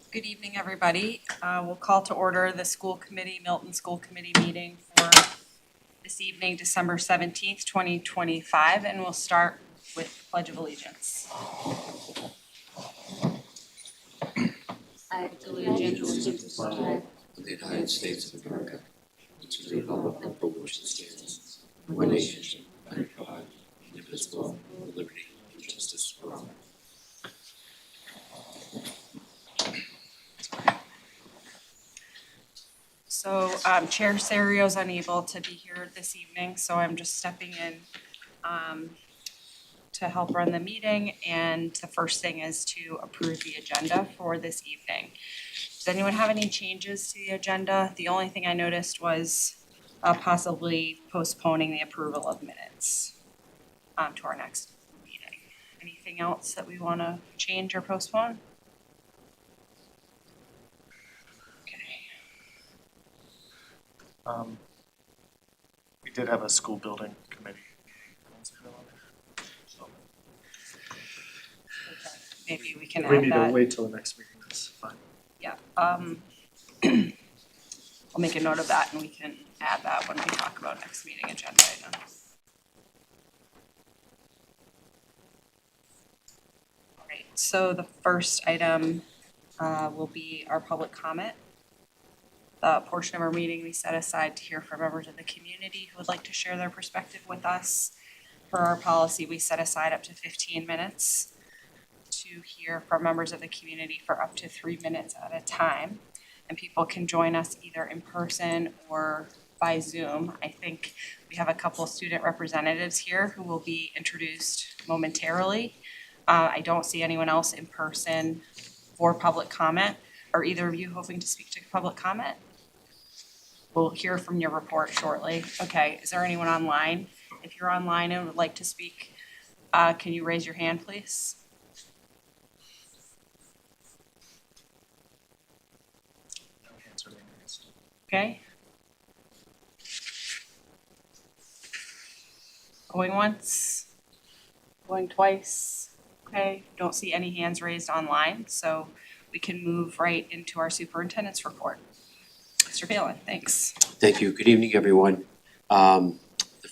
Good evening, everybody. We'll call to order the Milton School Committee meeting for this evening, December 17th, 2025, and we'll start with Pledge of Allegiance. I pledge allegiance to the flag of the United States of America, and to the republic for which it stands, one nation, under God, indivisible, with liberty and justice for all. So Chair Serio is unable to be here this evening, so I'm just stepping in to help run the meeting. And the first thing is to approve the agenda for this evening. Does anyone have any changes to the agenda? The only thing I noticed was possibly postponing the approval of minutes to our next meeting. Anything else that we want to change or postpone? We did have a school building committee. So Maybe we can if we add need to that. wait till the next meeting, that's fine. Yeah. I'll make a note of that and we can add that when we talk about next meeting agenda items. All right, so the first item will be our public comment. The portion of our meeting we set aside to hear from members of the community who would like to share their perspective with us. For our policy, we set aside up to 15 minutes to hear from members of the community for up to 3 minutes at a time. And people can join us either in person or by Zoom. I think we have a couple of student representatives here who will be introduced momentarily. I don't see anyone else in person for public comment. Are either of you hoping to speak to public comment? We'll hear from your report shortly. Okay, is there anyone online? If you're online and would like to speak, can you raise your hand, please? No hands are being raised. Okay. Going once, going twice. Okay, don't see any hands raised online, so we can move right into our superintendent's report. Mr. Phelan, thanks. Thank you. Good evening, everyone. The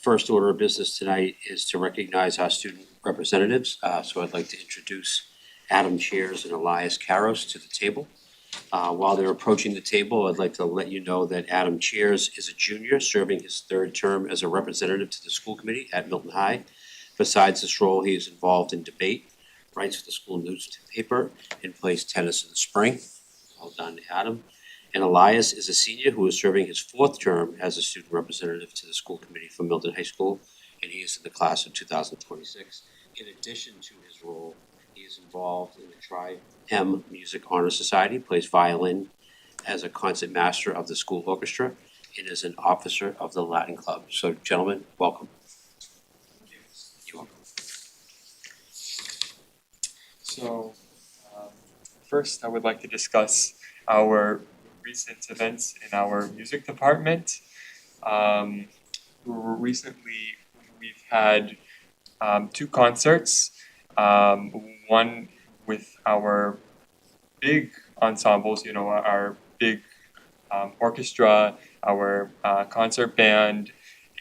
first order of business tonight is to recognize our student representatives. So I'd like to introduce Adam Cheers and Elias Karos to the table. While they're approaching the table, I'd like to let you know that Adam Cheers is a junior serving his third term as a representative to the school committee at Milton High. Besides this role, he is involved in debate, writes for the school newspaper, and plays tennis in the spring. Well done, Adam. And Elias is a senior who is serving his fourth term as a student representative to the school committee for Milton High School, and he is in the class of 2026. In addition to his role, he is involved in the Tri-M Music Honor Society, plays violin as a concert master of the school orchestra, and is an officer of the Latin Club. So gentlemen, welcome. You're welcome. So, first I would like to discuss our recent events in our music department. Recently, we've had 2 concerts, one with our big ensembles, our big orchestra, our concert band,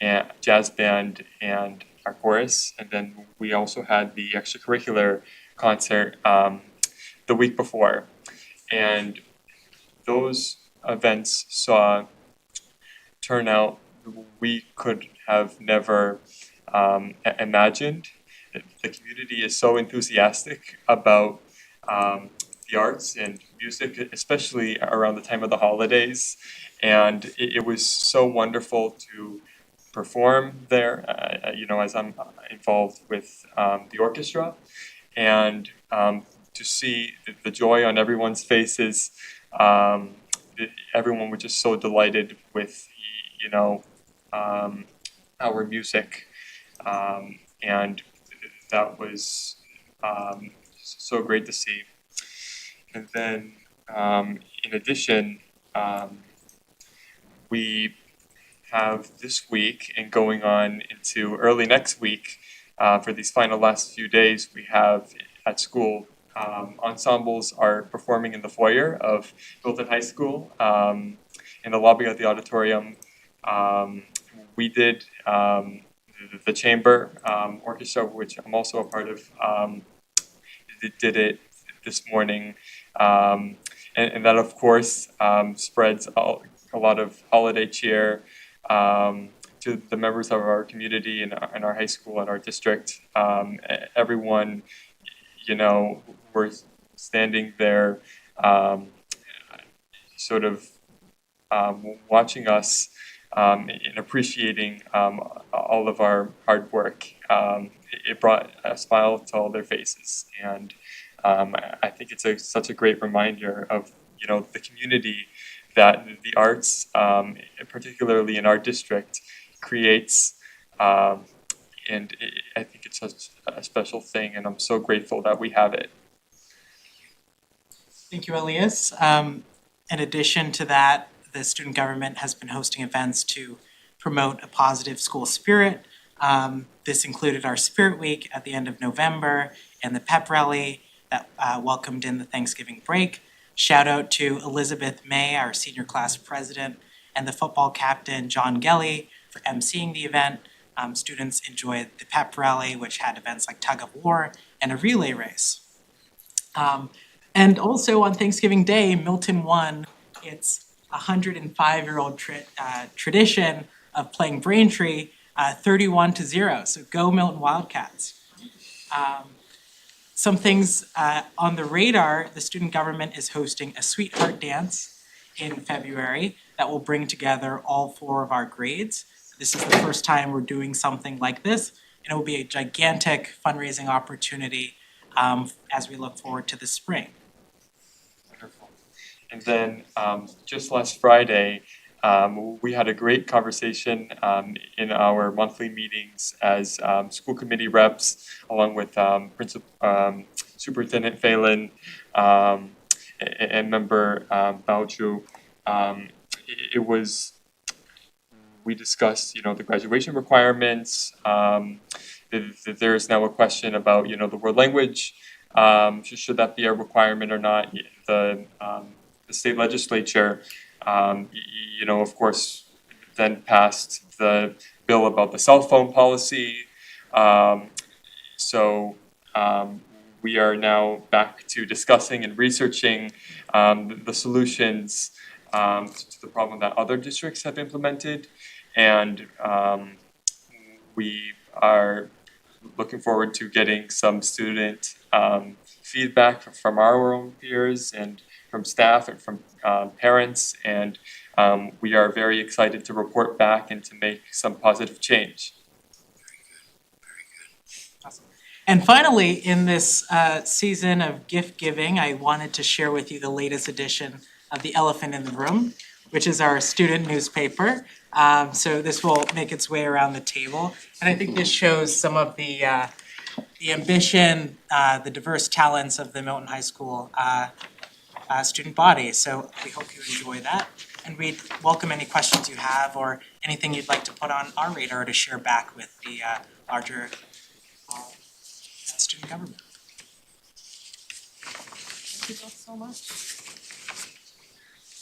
and jazz band, and our chorus. And then we also had the extracurricular concert the week before. And those events saw turnout we could have never imagined. The community is so enthusiastic about the arts and music, especially around the time of the holidays. And it was so wonderful to perform there, as I'm involved with the orchestra, and to see the joy on everyone's faces. Everyone was just so delighted with, our music, and that was so great to see. And then, in addition, we have this week and going on into early next week, for these final last few days, we have at school ensembles are performing in the foyer of Milton High School, in the lobby of the auditorium. We did the chamber orchestra, which I'm also a part of, did it this morning. And that, of course, spreads a lot of holiday cheer to the members of our community and our high school and our district. Everyone, were standing there, sort of watching us and appreciating all of our hard work. It brought a smile to all their faces, and I think it's such a great reminder of the community that the arts, particularly in our district, creates. And I think it's such a special thing, and I'm so grateful that we have it. Thank you, Elias. In addition to that, the student government has been hosting events to promote a positive school spirit. This included our Spirit Week at the end of November and the pep rally that welcomed in the Thanksgiving break. Shout out to Elizabeth May, our senior class president, and the football captain, John Gelly, for emceeing the event. Students enjoyed the pep rally, which had events like tug of war and a relay race. And also on Thanksgiving Day, Milton won its 105-year-old tradition of playing Braintree 31-0. So go Milton Wildcats. Some things on the radar, the student government is hosting a Sweetheart Dance in February that will bring together all 4 of our grades. This is the first time we're doing something like this, and it will be a gigantic fundraising opportunity as we look forward to the spring. Wonderful. And then just last Friday, we had a great conversation in our monthly meetings as school committee reps, along with Superintendent Phelan and Member Bauchu. We discussed, the graduation requirements. There is now a question about, the world language. Should that be a requirement or not? The state legislature, of course, then passed the bill about the cell phone policy. So we are now back to discussing and researching the solutions to the problem that other districts have implemented. And we are looking forward to getting some student feedback from our own peers and from staff and from parents. And we are very excited to report back and to make some positive change. Awesome. And finally, in this season of gift giving, I wanted to share with you the latest edition of The Elephant in the Room, which is our student newspaper. So this will make its way around the table. And I think this shows some of the ambition, the diverse talents of the Milton High School student body. So we hope you enjoy that. And we'd welcome any questions you have or anything you'd like to put on our radar to share back with the larger student government. Thank you both so much.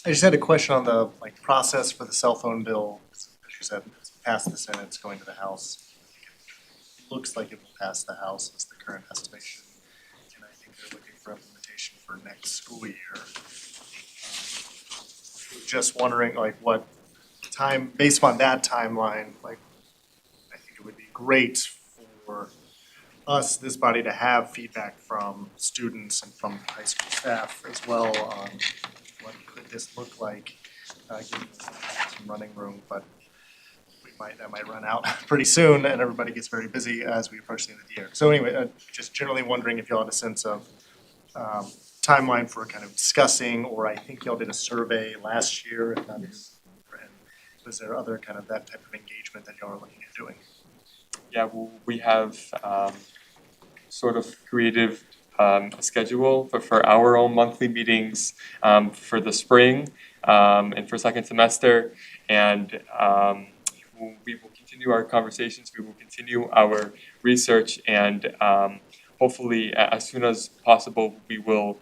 I just had a question on the process for the cell phone bill. As you said, it's passed the Senate, it's going to the House. It looks like it will pass the House is the current estimation. And I think they're looking for implementation for next school year. Just wondering what time, based upon that timeline, I think it would be great for us, this body, to have feedback from students and from high school staff as well on what could this look like, given some running room, but that might run out pretty soon and everybody gets very busy as we approach the end of the year. So anyway, just generally wondering if y'all had a sense of timeline for kind of discussing, or I think y'all did a survey last year, and was there other kind of that type of engagement that y'all are looking at doing? Yeah, we have sort of creative a schedule for our own monthly meetings for the spring and for second semester. And we will continue our conversations, we will continue our research, and hopefully as soon as possible, we will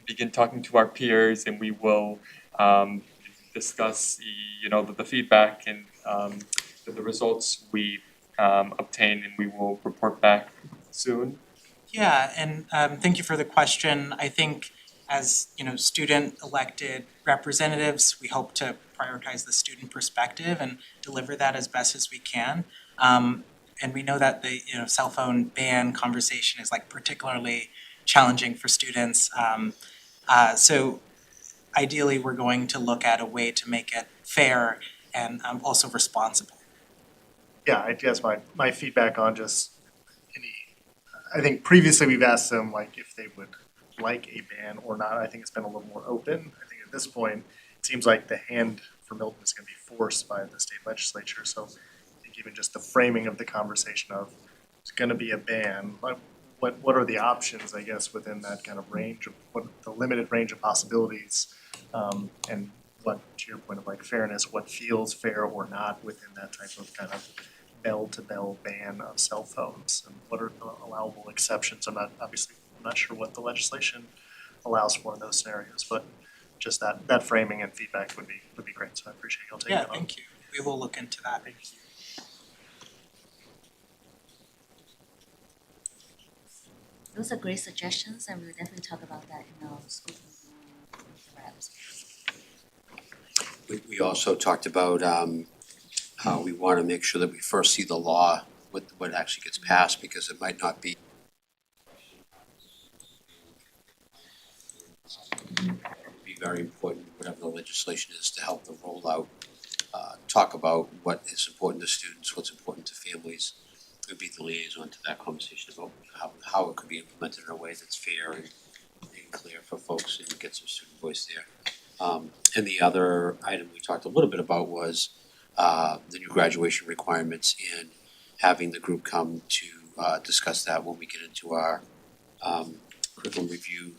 begin talking to our peers, and we will discuss the feedback and the results we obtain, and we will report back soon. Yeah, and thank you for the question. I think as, student elected representatives, we hope to prioritize the student perspective and deliver that as best as we can. And we know that the, cell phone ban conversation is like particularly challenging for students. So ideally, we're going to look at a way to make it fair and also responsible. Yeah, I guess my feedback on just I think previously we've asked them like if they would like a ban or not. I think it's been a little more open. I think at this point, it seems like the hand for Milton is gonna be forced by the state legislature. So I think even just the framing of the conversation of it's gonna be a ban, like what are the options, I guess, within that kind of range of what the limited range of possibilities, and what, to your point of like fairness, what feels fair or not within that type of kind of bell-to-bell ban of cell phones, and what are the allowable exceptions? I'm not sure what the legislation allows for in those scenarios, but just that framing and feedback would be great, so I appreciate y'all taking Yeah, it on. thank you. We will look into that. Those are great suggestions, and we'll definitely talk about that in our school reps. We also talked about how we want to make sure that we first see the law, what actually gets passed, because it might not be. Be very important, whatever the legislation is, to help the rollout, talk about what is important to students, what's important to families, and be the liaison to that conversation about how it could be implemented in a way that's fair and clear for folks and get some student voice there. And the other item we talked a little bit about was the new graduation requirements and having the group come to discuss that when we get into our curriculum review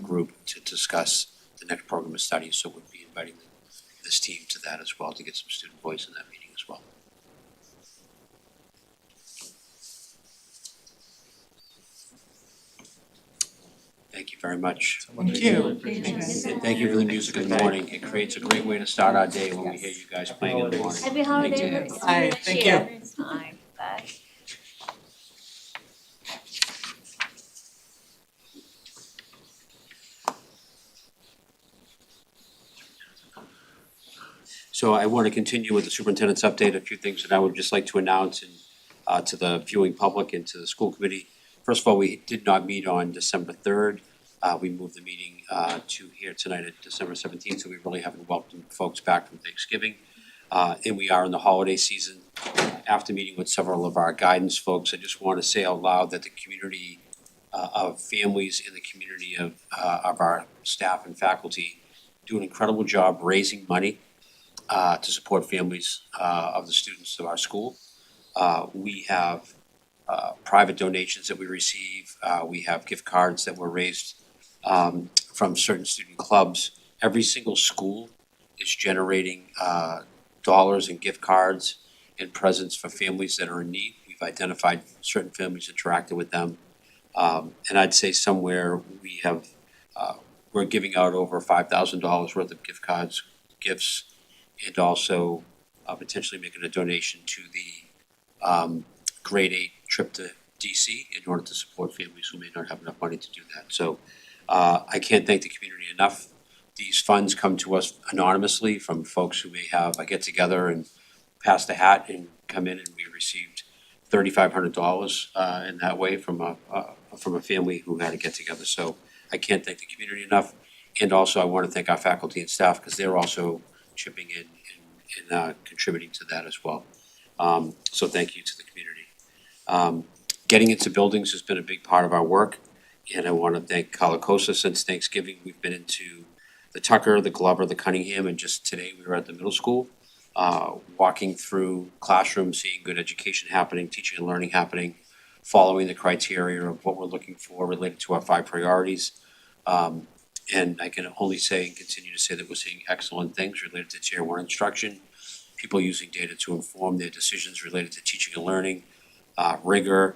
group to discuss the next program of study. So we'll be inviting this team to that as well, to get some student voice in that meeting as well. Thank you very much. Thank you. And thank you for the music in the morning. It creates a great way to start our day when we hear you guys playing in the morning. Happy holiday. Thank you. Hi, thank you. Time, bye. So I want to continue with the superintendent's update, a few things that I would just like to announce and to the viewing public and to the school committee. First of all, we did not meet on December 3rd. We moved the meeting to here tonight at December 17th, so we really haven't welcomed folks back from Thanksgiving. And we are in the holiday season. After meeting with several of our guidance folks, I just want to say out loud that the community of families in the community of our staff and faculty do an incredible job raising money to support families of the students of our school. We have private donations that we receive. We have gift cards that were raised from certain student clubs. Every single school is generating dollars and gift cards and presents for families that are in need. We've identified certain families, interacted with them. And I'd say somewhere we have, we're giving out over $5,000 worth of gift cards, gifts, and also potentially making a donation to the grade 8 trip to DC in order to support families who may not have enough money to do that. So I can't thank the community enough. These funds come to us anonymously from folks who may have a get together and pass the hat and come in, and we received $3,500 in that way from a family who had a get together. So I can't thank the community enough. And also I want to thank our faculty and staff, because they're also chipping in and contributing to that as well. So thank you to the community. Getting into buildings has been a big part of our work, and I want to thank Calacosa. Since Thanksgiving, we've been into the Tucker, the Glover, the Cunningham, and just today we were at the middle school, walking through classrooms, seeing good education happening, teaching and learning happening, following the criteria of what we're looking for related to our 5 priorities. And I can only say and continue to say that we're seeing excellent things related to Tier 1 instruction, people using data to inform their decisions related to teaching and learning, rigor,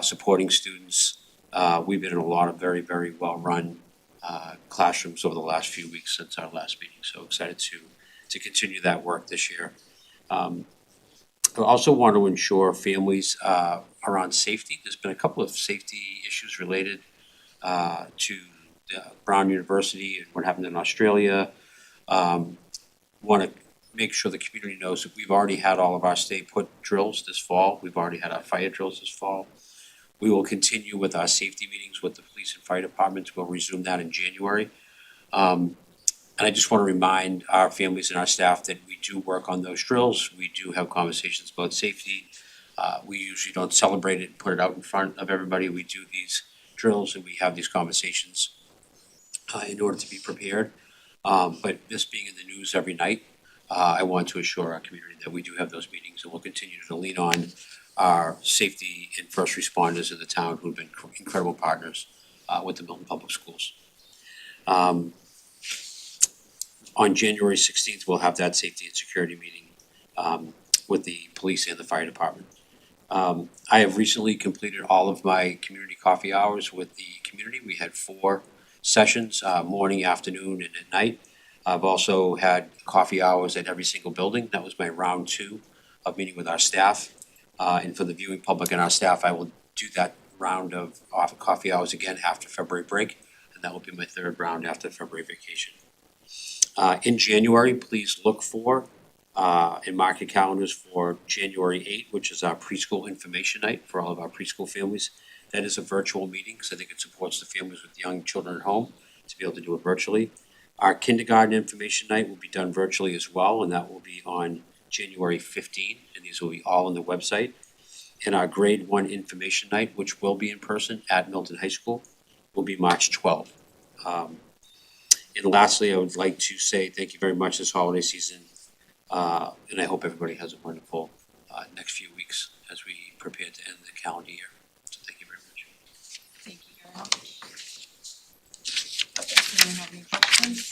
supporting students. We've been in a lot of very, very well-run classrooms over the last few weeks since our last meeting, so excited to continue that work this year. I also want to ensure families around safety. There's been a couple of safety issues related to Brown University and what happened in Australia. Want to make sure the community knows that we've already had all of our stay put drills this fall. We've already had our fire drills this fall. We will continue with our safety meetings with the police and fire departments. We'll resume that in January. And I just want to remind our families and our staff that we do work on those drills. We do have conversations about safety. We usually don't celebrate it and put it out in front of everybody. We do these drills and we have these conversations in order to be prepared. But this being in the news every night, I want to assure our community that we do have those meetings and we'll continue to lean on our safety and first responders in the town who've been incredible partners with the Milton Public Schools. On January 16th, we'll have that safety and security meeting with the police and the fire department. I have recently completed all of my community coffee hours with the community. We had 4 sessions, morning, afternoon, and at night. I've also had coffee hours at every single building. That was my round 2 of meeting with our staff. And for the viewing public and our staff, I will do that round of coffee hours again after February break, and that will be my 3rd round after February vacation. In January, please look for and mark your calendars for January 8th, which is our preschool information night for all of our preschool families. That is a virtual meeting, because I think it supports the families with young children at home to be able to do it virtually. Our kindergarten information night will be done virtually as well, and that will be on January 15th, and these will be all on the website. And our grade 1 information night, which will be in person at Milton High School, will be March 12th. And lastly, I would like to say thank you very much this holiday season, and I hope everybody has a wonderful next few weeks as we prepare to end the calendar year. So thank you very much. Thank you very much. Does anyone have any questions?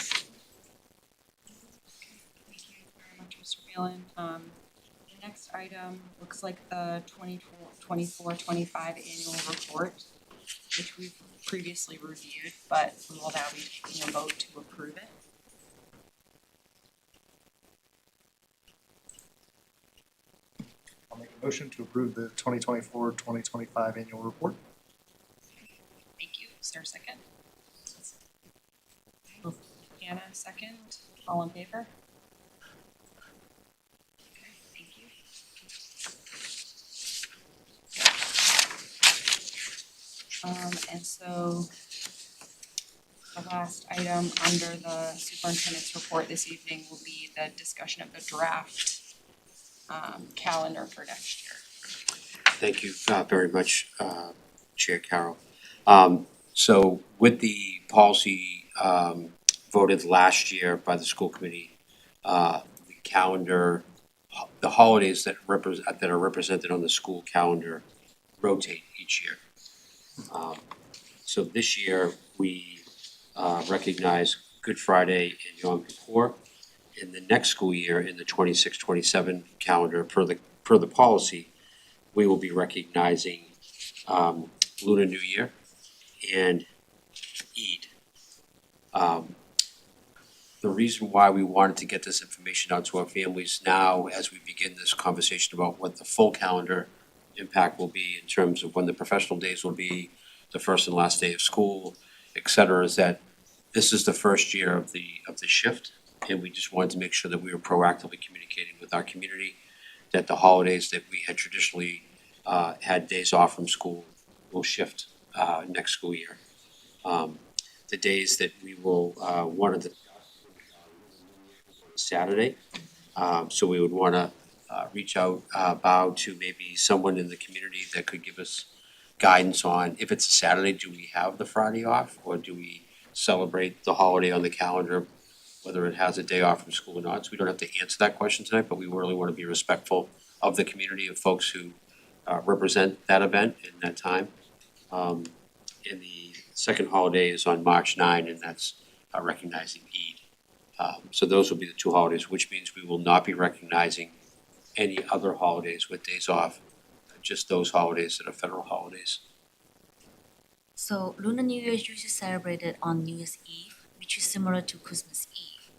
Okay, thank you very much, Mr. Phelan. The next item looks like the 24-25 annual report, which we've previously reviewed, but we will now be taking a vote to approve it. I'll make a motion to approve the 2024-2025 annual report. Thank you. Is there a second? Anna, second. All in favor? Okay, thank you. And so the last item under the superintendent's report this evening will be the discussion of the draft calendar for next year. Thank you very much, Chair Carroll. So with the policy voted last year by the school committee, the calendar, the holidays that are represented on the school calendar rotate each year. So this year, we recognize Good Friday and Yom Kippur. In the next school year, in the 26-27 calendar, per the policy, we will be recognizing Lunar New Year and Eid. The reason why we wanted to get this information out to our families now, as we begin this conversation about what the full calendar impact will be in terms of when the professional days will be, the first and last day of school, et cetera, is that this is the first year of the shift, and we just wanted to make sure that we were proactively communicating with our community that the holidays that we had traditionally had days off from school will shift next school year. The days that we will wanted to Saturday, so we would want to reach out about to maybe someone in the community that could give us guidance on if it's a Saturday, do we have the Friday off, or do we celebrate the holiday on the calendar, whether it has a day off from school or not? So we don't have to answer that question tonight, but we really want to be respectful of the community of folks who represent that event in that time. And the second holiday is on March 9, and that's recognizing Eid. So those will be the 2 holidays, which means we will not be recognizing any other holidays with days off just those holidays that are federal holidays. So Lunar New Year is usually celebrated on New Year's Eve, which is similar to Christmas Eve,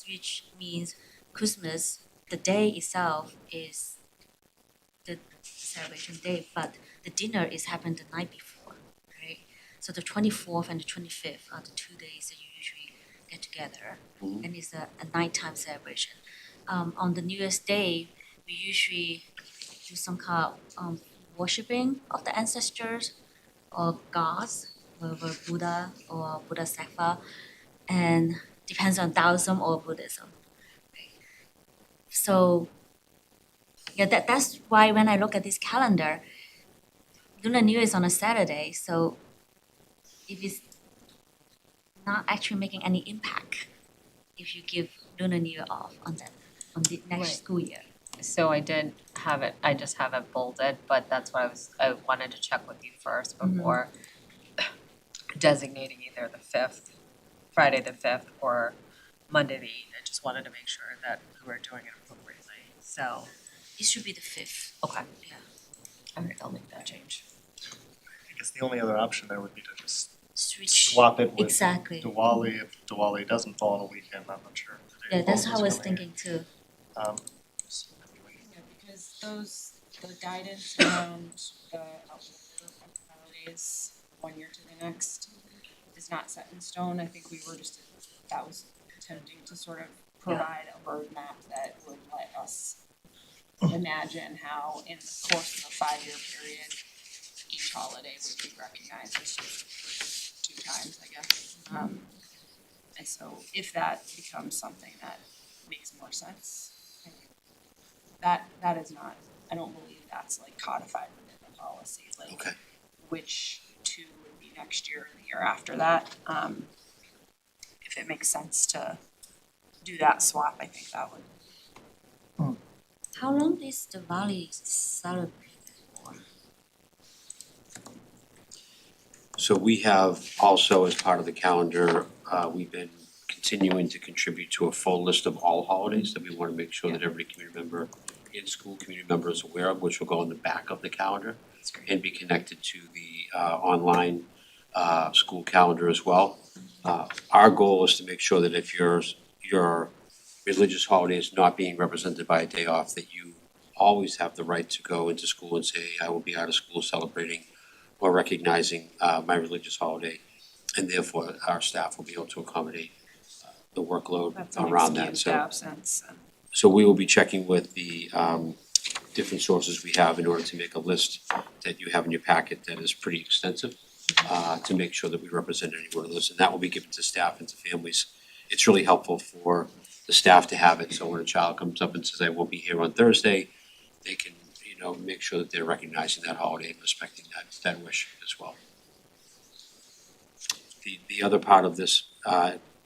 which means Christmas, the day itself is the celebration day, but the dinner is happened the night before, right? So the 24th and the 25th are the 2 days that you usually get together, and it's a nighttime celebration. On the New Year's Day, we usually do some kind of worshiping of the ancestors or gods, whether Buddha or Bodhisattva, and depends on Taoism or Buddhism. Right? So yeah, that's why when I look at this calendar, Lunar New Year is on a Saturday, so if it's not actually making any impact if you give Lunar New Year off on the next Right. school year. So I did have it, I just have it bolded, but that's what I wanted to check with you first before designating either the fifth, Friday the fifth, or Monday the eighth. I just wanted to make sure that we were doing it appropriately, so, It should be the 5th. okay. Yeah. All right, I'll make that change. I guess the only other option there would be to just Switch. swap it with Exactly. Diwali. If Diwali doesn't fall on a weekend, I'm not sure. if the day Yeah, that's falls how I was is coming. thinking too. Yeah, because the guidance around the outlook of holidays one year to the next is not set in stone. I think that was attempting to sort of provide a roadmap that would let us imagine how in the course of a 5-year period, each holiday would be recognized as just 2 times, I guess. And so if that becomes something that makes more sense, I think that is not, I don't believe that's like codified within the policy, like Okay. which 2 would be next year and the year after that. If it makes sense to do that swap, I think that would. How long is Diwali celebrated for? So we have also, as part of the calendar, we've been continuing to contribute to a full list of all holidays that we want to make sure that every community member in school, community member is aware of, which will go on the back of the calendar and be connected to the online school calendar as well. Our goal is to make sure that if your religious holiday is not being represented by a day off, that you always have the right to go into school and say, I will be out of school celebrating or recognizing my religious holiday. And therefore, our staff will be able to accommodate the workload That's an around that. excused So, absence. so we will be checking with the different sources we have in order to make a list that you have in your packet that is pretty extensive to make sure that we represent any one of those. And that will be given to staff and to families. It's really helpful for the staff to have it, so when a child comes up and says, I won't be here on Thursday, they can, make sure that they're recognizing that holiday and respecting that wish as well. The other part of this,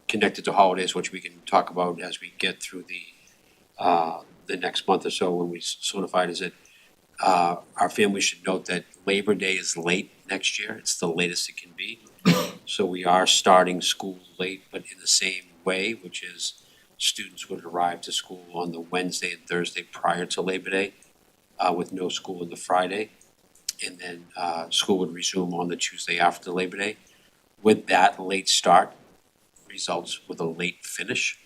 connected to holidays, which we can talk about as we get through the next month or so when we solidify it, is that our families should note that Labor Day is late next year. It's the latest it can be. So we are starting school late, but in the same way, which is students would arrive to school on the Wednesday and Thursday prior to Labor Day, with no school on the Friday. And then school would resume on the Tuesday after Labor Day. With that late start results with a late finish,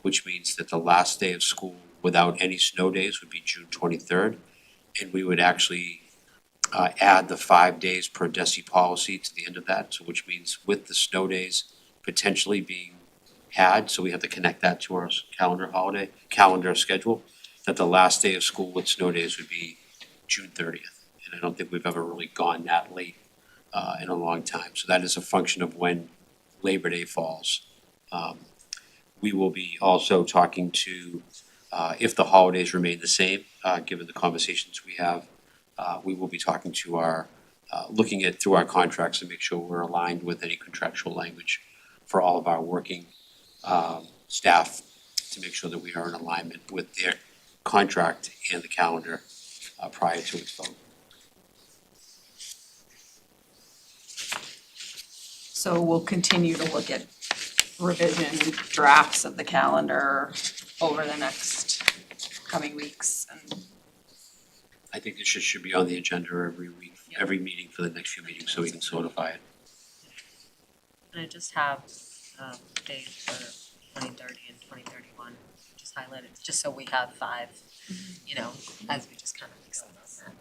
which means that the last day of school without any snow days would be June 23rd. And we would actually add the 5 days per DESI policy to the end of that, so which means with the snow days potentially being had, so we have to connect that to our calendar schedule, that the last day of school with snow days would be June 30th. And I don't think we've ever really gone that late in a long time. So that is a function of when Labor Day falls. We will be also talking to, if the holidays remain the same, given the conversations we have, we will be talking to looking at through our contracts to make sure we're aligned with any contractual language for all of our working staff to make sure that we are in alignment with their contract and the calendar prior to its vote. So we'll continue to look at revision drafts of the calendar over the next coming weeks and I think this should be on the agenda every week, every meeting for the next few meetings, so we can solidify it. And I just have dates for 2030 and 2031 just highlighted, just so we have 5, you know, as we just kind of extend on that.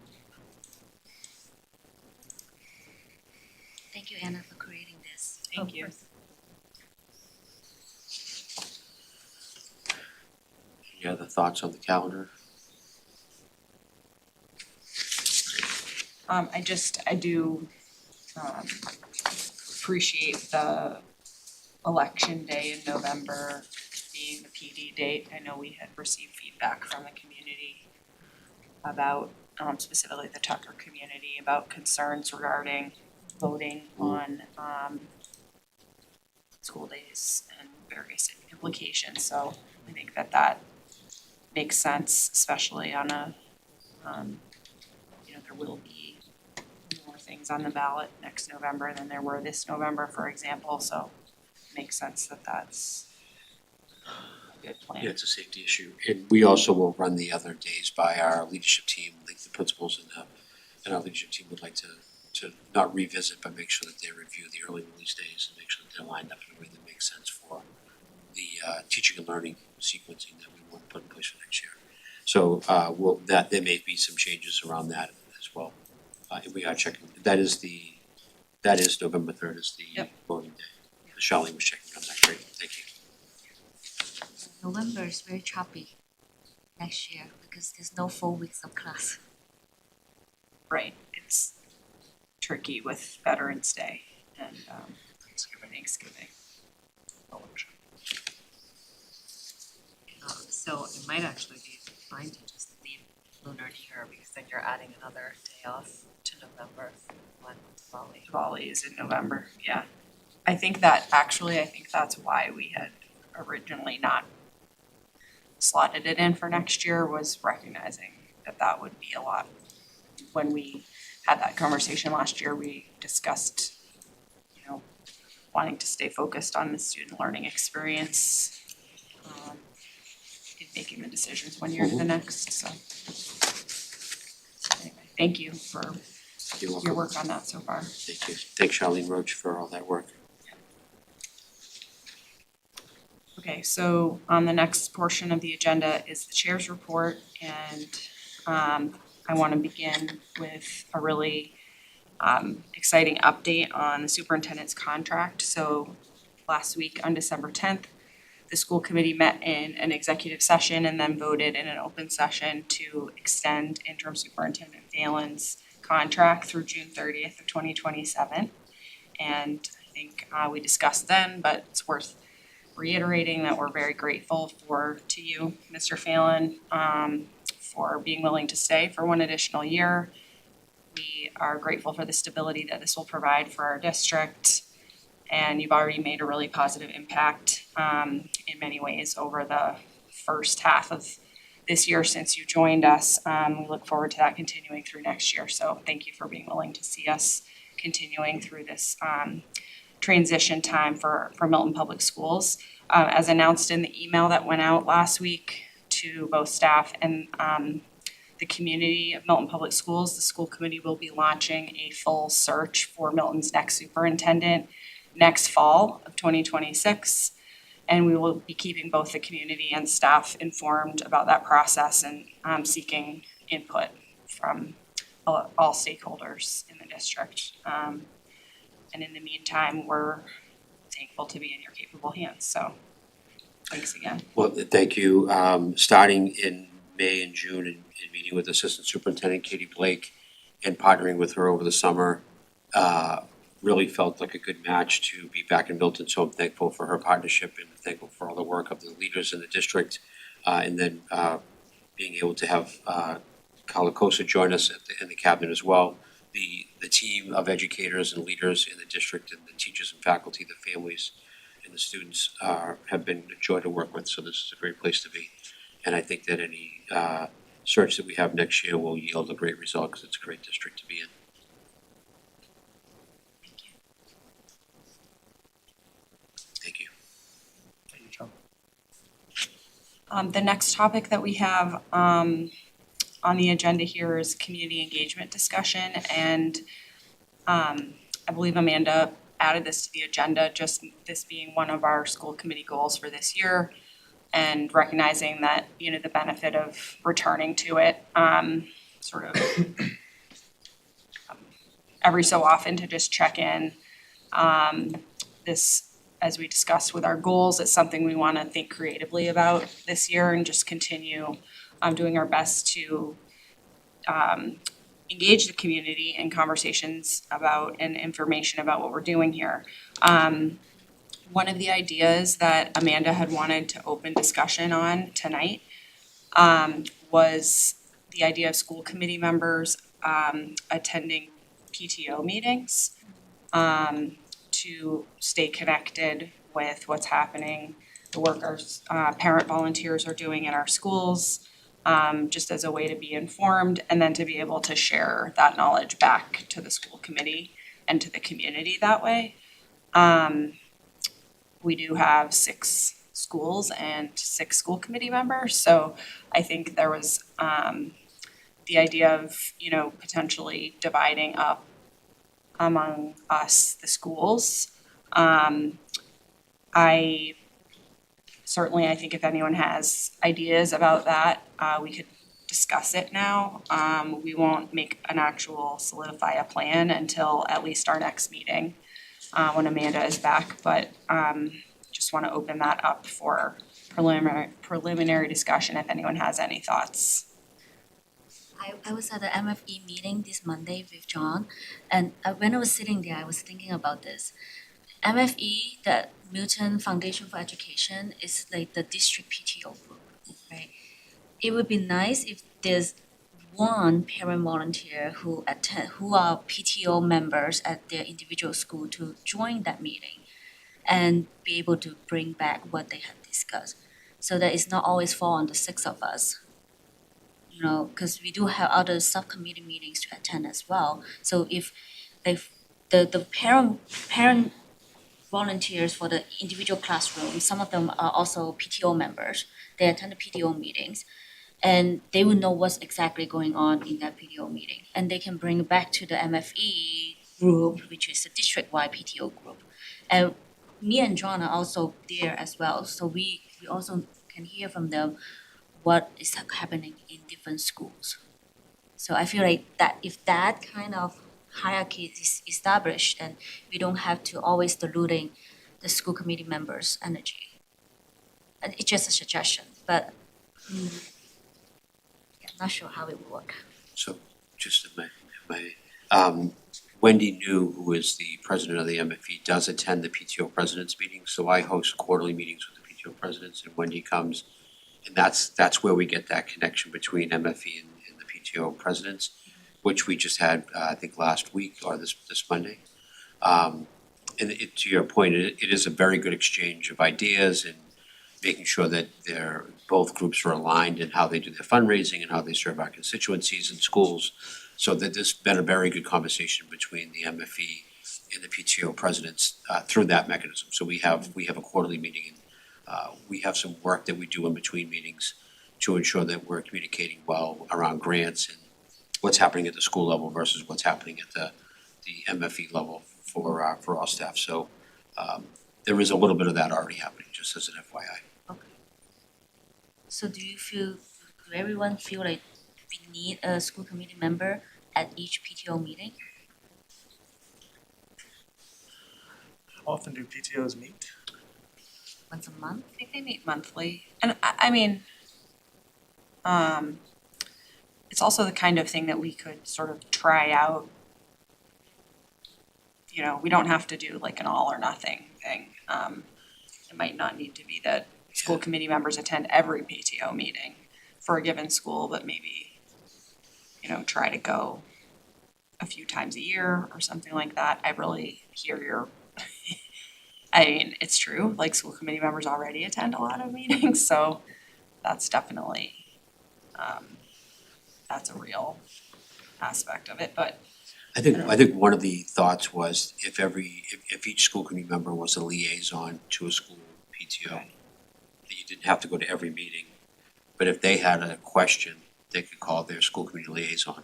Thank you, Anna, for creating this. Thank you. Any other thoughts on the calendar? I do appreciate the election day in November being the PD date. I know we had received feedback from the community about, specifically the Tucker community, about concerns regarding voting on, school days and various implications. So I think that makes sense, especially on a, there will be more things on the ballot next November than there were this November, for example, so it makes sense that that's a good plan. Yeah, it's a safety issue. And we also will run the other days by our leadership team, like the principals and our leadership team would like to not revisit, but make sure that they review the early release days and make sure that they're lined up in a way that makes sense for the teaching and learning sequencing that we want to put in place for next year. So there may be some changes around that as well. And we are checking, that is November 3rd is the Yep. voting day. Charlene was checking on that, great, thank you. November is very choppy next year because there's no 4 weeks of class. Right, it's tricky with Veterans Day and Thanksgiving. So it might actually be fine to just leave Lunar New Year because then you're adding another day off to November when Diwali. Diwali is in November, yeah. I think that's why we had originally not slotted it in for next year, was recognizing that would be a lot. When we had that conversation last year, we discussed, wanting to stay focused on the student learning experience, in making the decisions one year to the next, so. Anyway, thank you for You're welcome. your work on that so far. Thank you. Thanks Charlene Roach for all that work. Okay, so on the next portion of the agenda is the chair's report, and I want to begin with a really exciting update on the superintendent's contract. So last week on December 10th, the school committee met in an executive session and then voted in an open session to extend interim superintendent Phelan's contract through June 30th of 2027. And I think we discussed then, but it's worth reiterating that we're very grateful to you, Mr. Phelan, for being willing to stay for one additional year. We are grateful for the stability that this will provide for our district. And you've already made a really positive impact in many ways over the first half of this year since you joined us. We look forward to that continuing through next year. So thank you for being willing to see us continuing through this transition time for Milton Public Schools. As announced in the email that went out last week to both staff and the community of Milton Public Schools, the school committee will be launching a full search for Milton's next superintendent next fall of 2026. And we will be keeping both the community and staff informed about that process and seeking input from all stakeholders in the district. And in the meantime, we're thankful to be in your capable hands. So thanks again. Well, thank you. Starting in May and June and meeting with Assistant Superintendent Katie Blake and partnering with her over the summer, really felt like a good match to be back in Milton. So I'm thankful for her partnership and thankful for all the work of the leaders in the district. And then being able to have Carla Cosa join us in the cabinet as well. The team of educators and leaders in the district and the teachers and faculty, the families and the students have been a joy to work with. So this is a great place to be. And I think that any search that we have next year will yield a great result because it's a great district to be in. Thank you. Thank you, John. The next topic that we have on the agenda here is community engagement discussion, and I believe Amanda added this to the agenda, just this being one of our school committee goals for this year, and recognizing that, you know, the benefit of returning to it, sort of every so often to just check in. This, as we discussed with our goals, is something we want to think creatively about this year and just continue doing our best to engage the community in conversations about and information about what we're doing here. One of the ideas that Amanda had wanted to open discussion on tonight was the idea of school committee members attending PTO meetings to stay connected with what's happening, the work our parent volunteers are doing in our schools, just as a way to be informed and then to be able to share that knowledge back to the school committee and to the community that way. We do have 6 schools and 6 school committee members, so I think there was the idea of, you know, potentially dividing up among us, the schools. I think if anyone has ideas about that, we could discuss it now. We won't make an actual solidify a plan until at least our next meeting, when Amanda is back, but just want to open that up for preliminary discussion if anyone has any thoughts. I was at the MFE meeting this Monday with John, and when I was sitting there, I was thinking about this. MFE, the Milton Foundation for Education, is like the district PTO group, right? It would be nice if there's one parent volunteer who are PTO members at their individual school to join that meeting and be able to bring back what they had discussed, so that it's not always fall on the 6 of us. You know, because we do have other subcommittee meetings to attend as well. So if the parent volunteers for the individual classroom, some of them are also PTO members. They attend the PTO meetings, and they will know what's exactly going on in that PTO meeting, and they can bring it back to the MFE group, which is a district-wide PTO group. And me and John are also there as well, so we also can hear from them what is happening in different schools. So I feel like that if that kind of hierarchy is established, then we don't have to always diluting the school committee members' energy. And it's just a suggestion, but yeah, I'm not sure how it will work. So just if my Wendy New, who is the president of the MFE, does attend the PTO presidents meetings. So I host quarterly meetings with the PTO presidents, and Wendy comes. And that's where we get that connection between MFE and the PTO presidents, which we just had, I think last week or this Monday. And to your point, it is a very good exchange of ideas and making sure that both groups are aligned in how they do their fundraising and how they serve our constituencies and schools. So that there's been a very good conversation between the MFE and the PTO presidents through that mechanism. So we have a quarterly meeting, and we have some work that we do in between meetings to ensure that we're communicating well around grants and what's happening at the school level versus what's happening at the MFE level for all staff. So there is a little bit of that already happening, just as an FYI. Okay. So do everyone feel like we need a school committee member at each PTO meeting? How often do PTOs meet? Once a month? I think they meet monthly, and I mean, it's also the kind of thing that we could sort of try out. You know, we don't have to do like an all or nothing thing. It might not need to be that school committee members attend every PTO meeting for a given school, but maybe, you know, try to go a few times a year or something like that. I really hear your I mean, it's true, like school committee members already attend a lot of meetings, so that's definitely, that's a real aspect of it, but I think one of the thoughts was if each school committee member was a liaison to a school PTO, that you didn't have to go to every meeting. But if they had a question they could call their school committee liaison.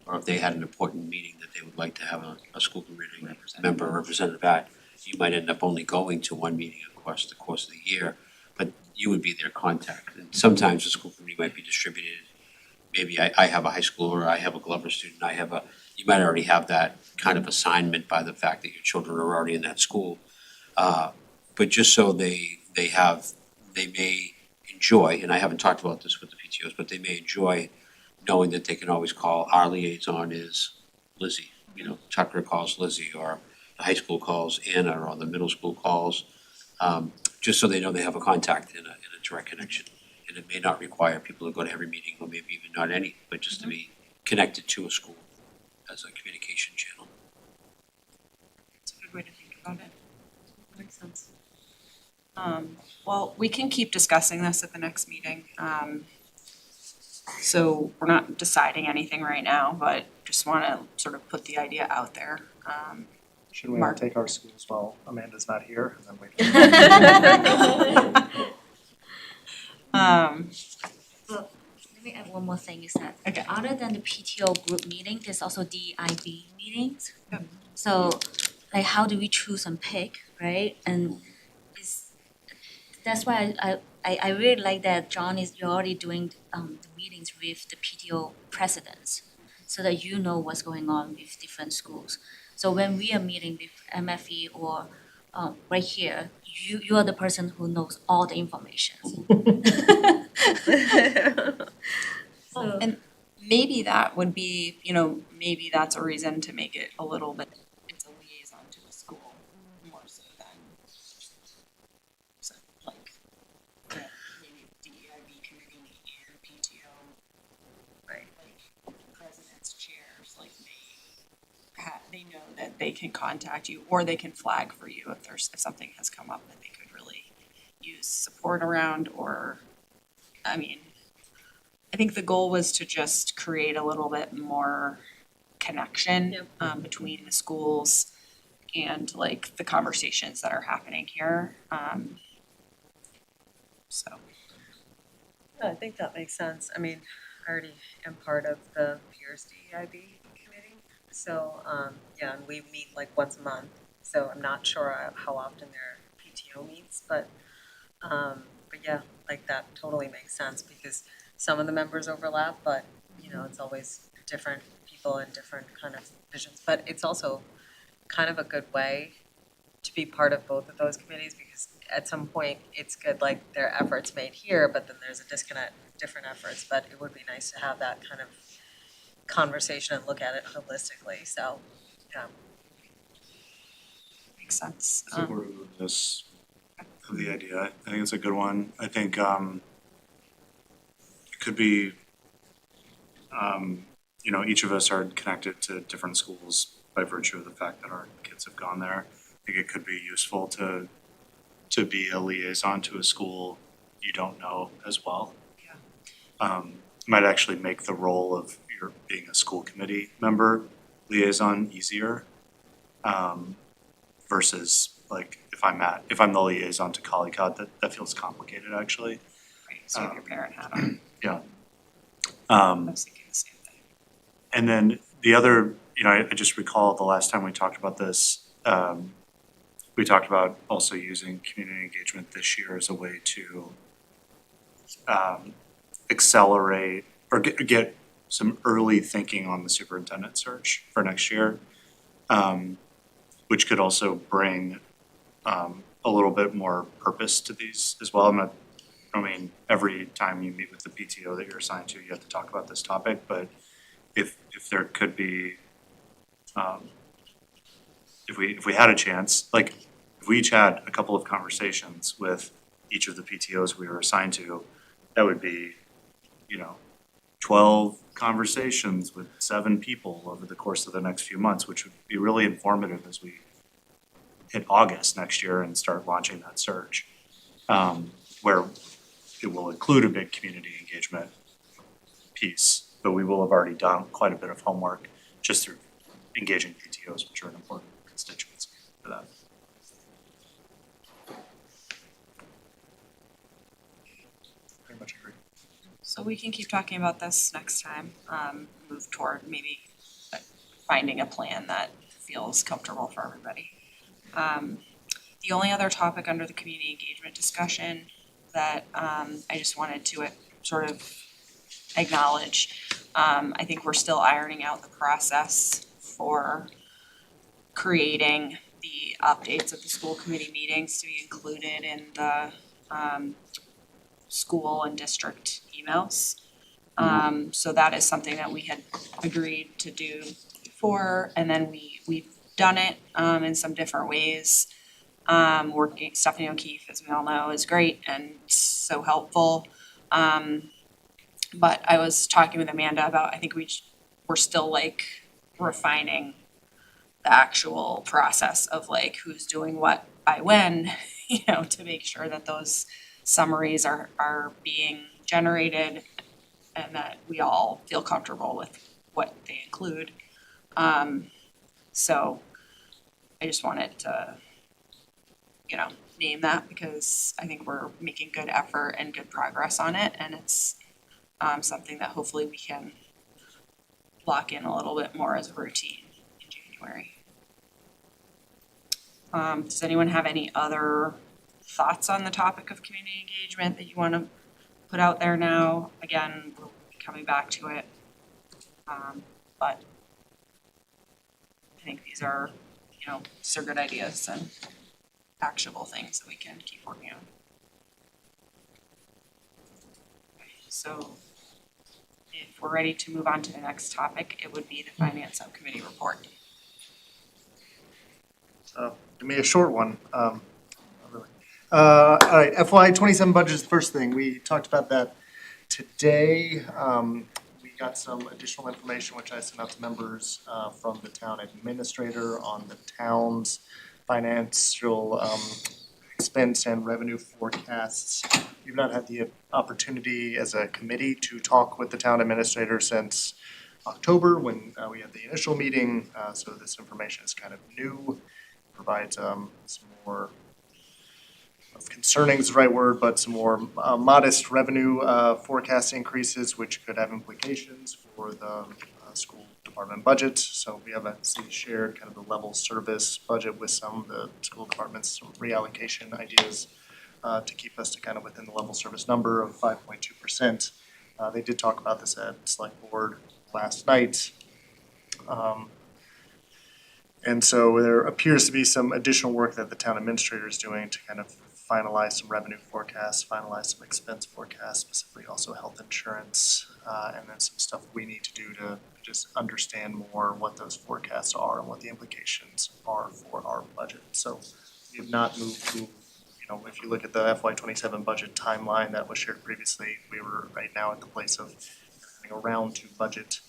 Or if they had an important meeting that they would like to have a school committee member or representative at, you might end up only going to one meeting across the course of the year, but you would be their contact. And sometimes the school committee might be distributed. Maybe I have a high schooler, I have a Glover student, you might already have that kind of assignment by the fact that your children are already in that school. But just so they may enjoy, and I haven't talked about this with the PTOs, but they may enjoy knowing that they can always call, our liaison is Lizzie. You know, Tucker calls Lizzie, or the high school calls Anna, or the middle school calls, just so they know they have a contact in a direct connection. And it may not require people to go to every meeting, or maybe even not any, but just to be connected to a school as a communication channel. It's a good way to think about it. Makes sense. Well, we can keep discussing this at the next meeting. So we're not deciding anything right now, but just wanna sort of put the idea out there. Should we all Mark. take our schools while Amanda's not here, and then we can Well, let me add one more thing is that Okay. other than the PTO group meeting, there's also DIB meetings. Yep. So like how do we choose and pick, right? And that's why I really like that you're already doing the meetings with the PTO presidents so that you know what's going on with different schools. So when we are meeting with MFE or right here, you are the person who knows all the information. So And maybe that would be, maybe that's a reason to make it a little bit, it's a liaison to the school more so than so like maybe DEIB committee and PTO, right? Like presidents, chairs, like they know that they can contact you or they can flag for you if something has come up that they could really use support around, or, I mean, I think the goal was to just create a little bit more connection between the schools and like the conversations that are happening here. So. Yeah, I think that makes sense. I mean, I already am part of the peers DEIB committee. So, yeah, and we meet like once a month. So I'm not sure how often their PTO meets, but yeah, like that totally makes sense because some of the members overlap, but it's always different people and different kind of visions. But it's also kind of a good way to be part of both of those committees because at some point it's good, like there are efforts made here, but then there's a disconnect, different efforts. But it would be nice to have that kind of conversation and look at it holistically. So, yeah. Makes sense. Supportive of the idea. I think it's a good one. I think it could be each of us are connected to different schools by virtue of the fact that our kids have gone there. I think it could be useful to be a liaison to a school you don't know as well. Yeah. Might actually make the role of your being a school committee member liaison easier. Versus like if I'm the liaison to Collycott, that feels complicated actually. Right, so you have your parent hat on. Yeah. I was thinking the same thing. And then the other, I just recall the last time we talked about this, we talked about also using community engagement this year as a way to accelerate or get some early thinking on the superintendent search for next year, which could also bring a little bit more purpose to these as well. Every time you meet with the PTO that you're assigned to, you have to talk about this topic, but if there could be, if we had a chance, like if we each had a couple of conversations with each of the PTOs we were assigned to, that would be, 12 conversations with 7 people over the course of the next few months, which would be really informative as we hit August next year and start launching that search, where it will include a big community engagement piece, but we will have already done quite a bit of homework just through engaging PTOs, which are an important constituency for that. pretty much agree. So we can keep talking about this next time, move toward maybe finding a plan that feels comfortable for everybody. The only other topic under the community engagement discussion that I just wanted to sort of acknowledge, I think we're still ironing out the process for creating the updates of the school committee meetings to be included in the school and district emails. So that is something that we had agreed to do before, and then we've done it in some different ways. Working, Stephanie O'Keefe, as we all know, is great and so helpful. But I was talking with Amanda about, I think we're still like refining the actual process of like who's doing what by when, you know, to make sure that those summaries are being generated and that we all feel comfortable with what they include. So I just wanted to, you know, name that because I think we're making good effort and good progress on it, and it's something that hopefully we can lock in a little bit more as a routine in January. Does anyone have any other thoughts on the topic of community engagement that you want to put out there now? Again, we'll be coming back to it. But I think these are, you know, these are good ideas and actionable things that we can keep working on. Okay, so if we're ready to move on to the next topic, it would be the finance subcommittee report. Give me a short one. Not really. All right, FY 27 budget is the first thing. We talked about that today. We got some additional information, which I sent out to members from the town administrator on the town's financial expense and revenue forecasts. We've not had the opportunity as a committee to talk with the town administrator since October when we had the initial meeting. So this information is kind of new. Provides some more, concerning is the right word, but some more modest revenue forecast increases, which could have implications for the school department budget. So we have actually shared kind of the level service budget with some of the school departments, some reallocation ideas to keep us to kind of within the level service number of 5.2%. They did talk about this at select board last night. And so there appears to be some additional work that the town administrator is doing to kind of finalize some revenue forecasts, finalize some expense forecasts, specifically also health insurance, and then some stuff we need to do to just understand more what those forecasts are and what the implications are for our budget. So we have not moved to, you know, if you look at the FY 27 budget timeline that was shared previously, we were right now at the place of around to budget.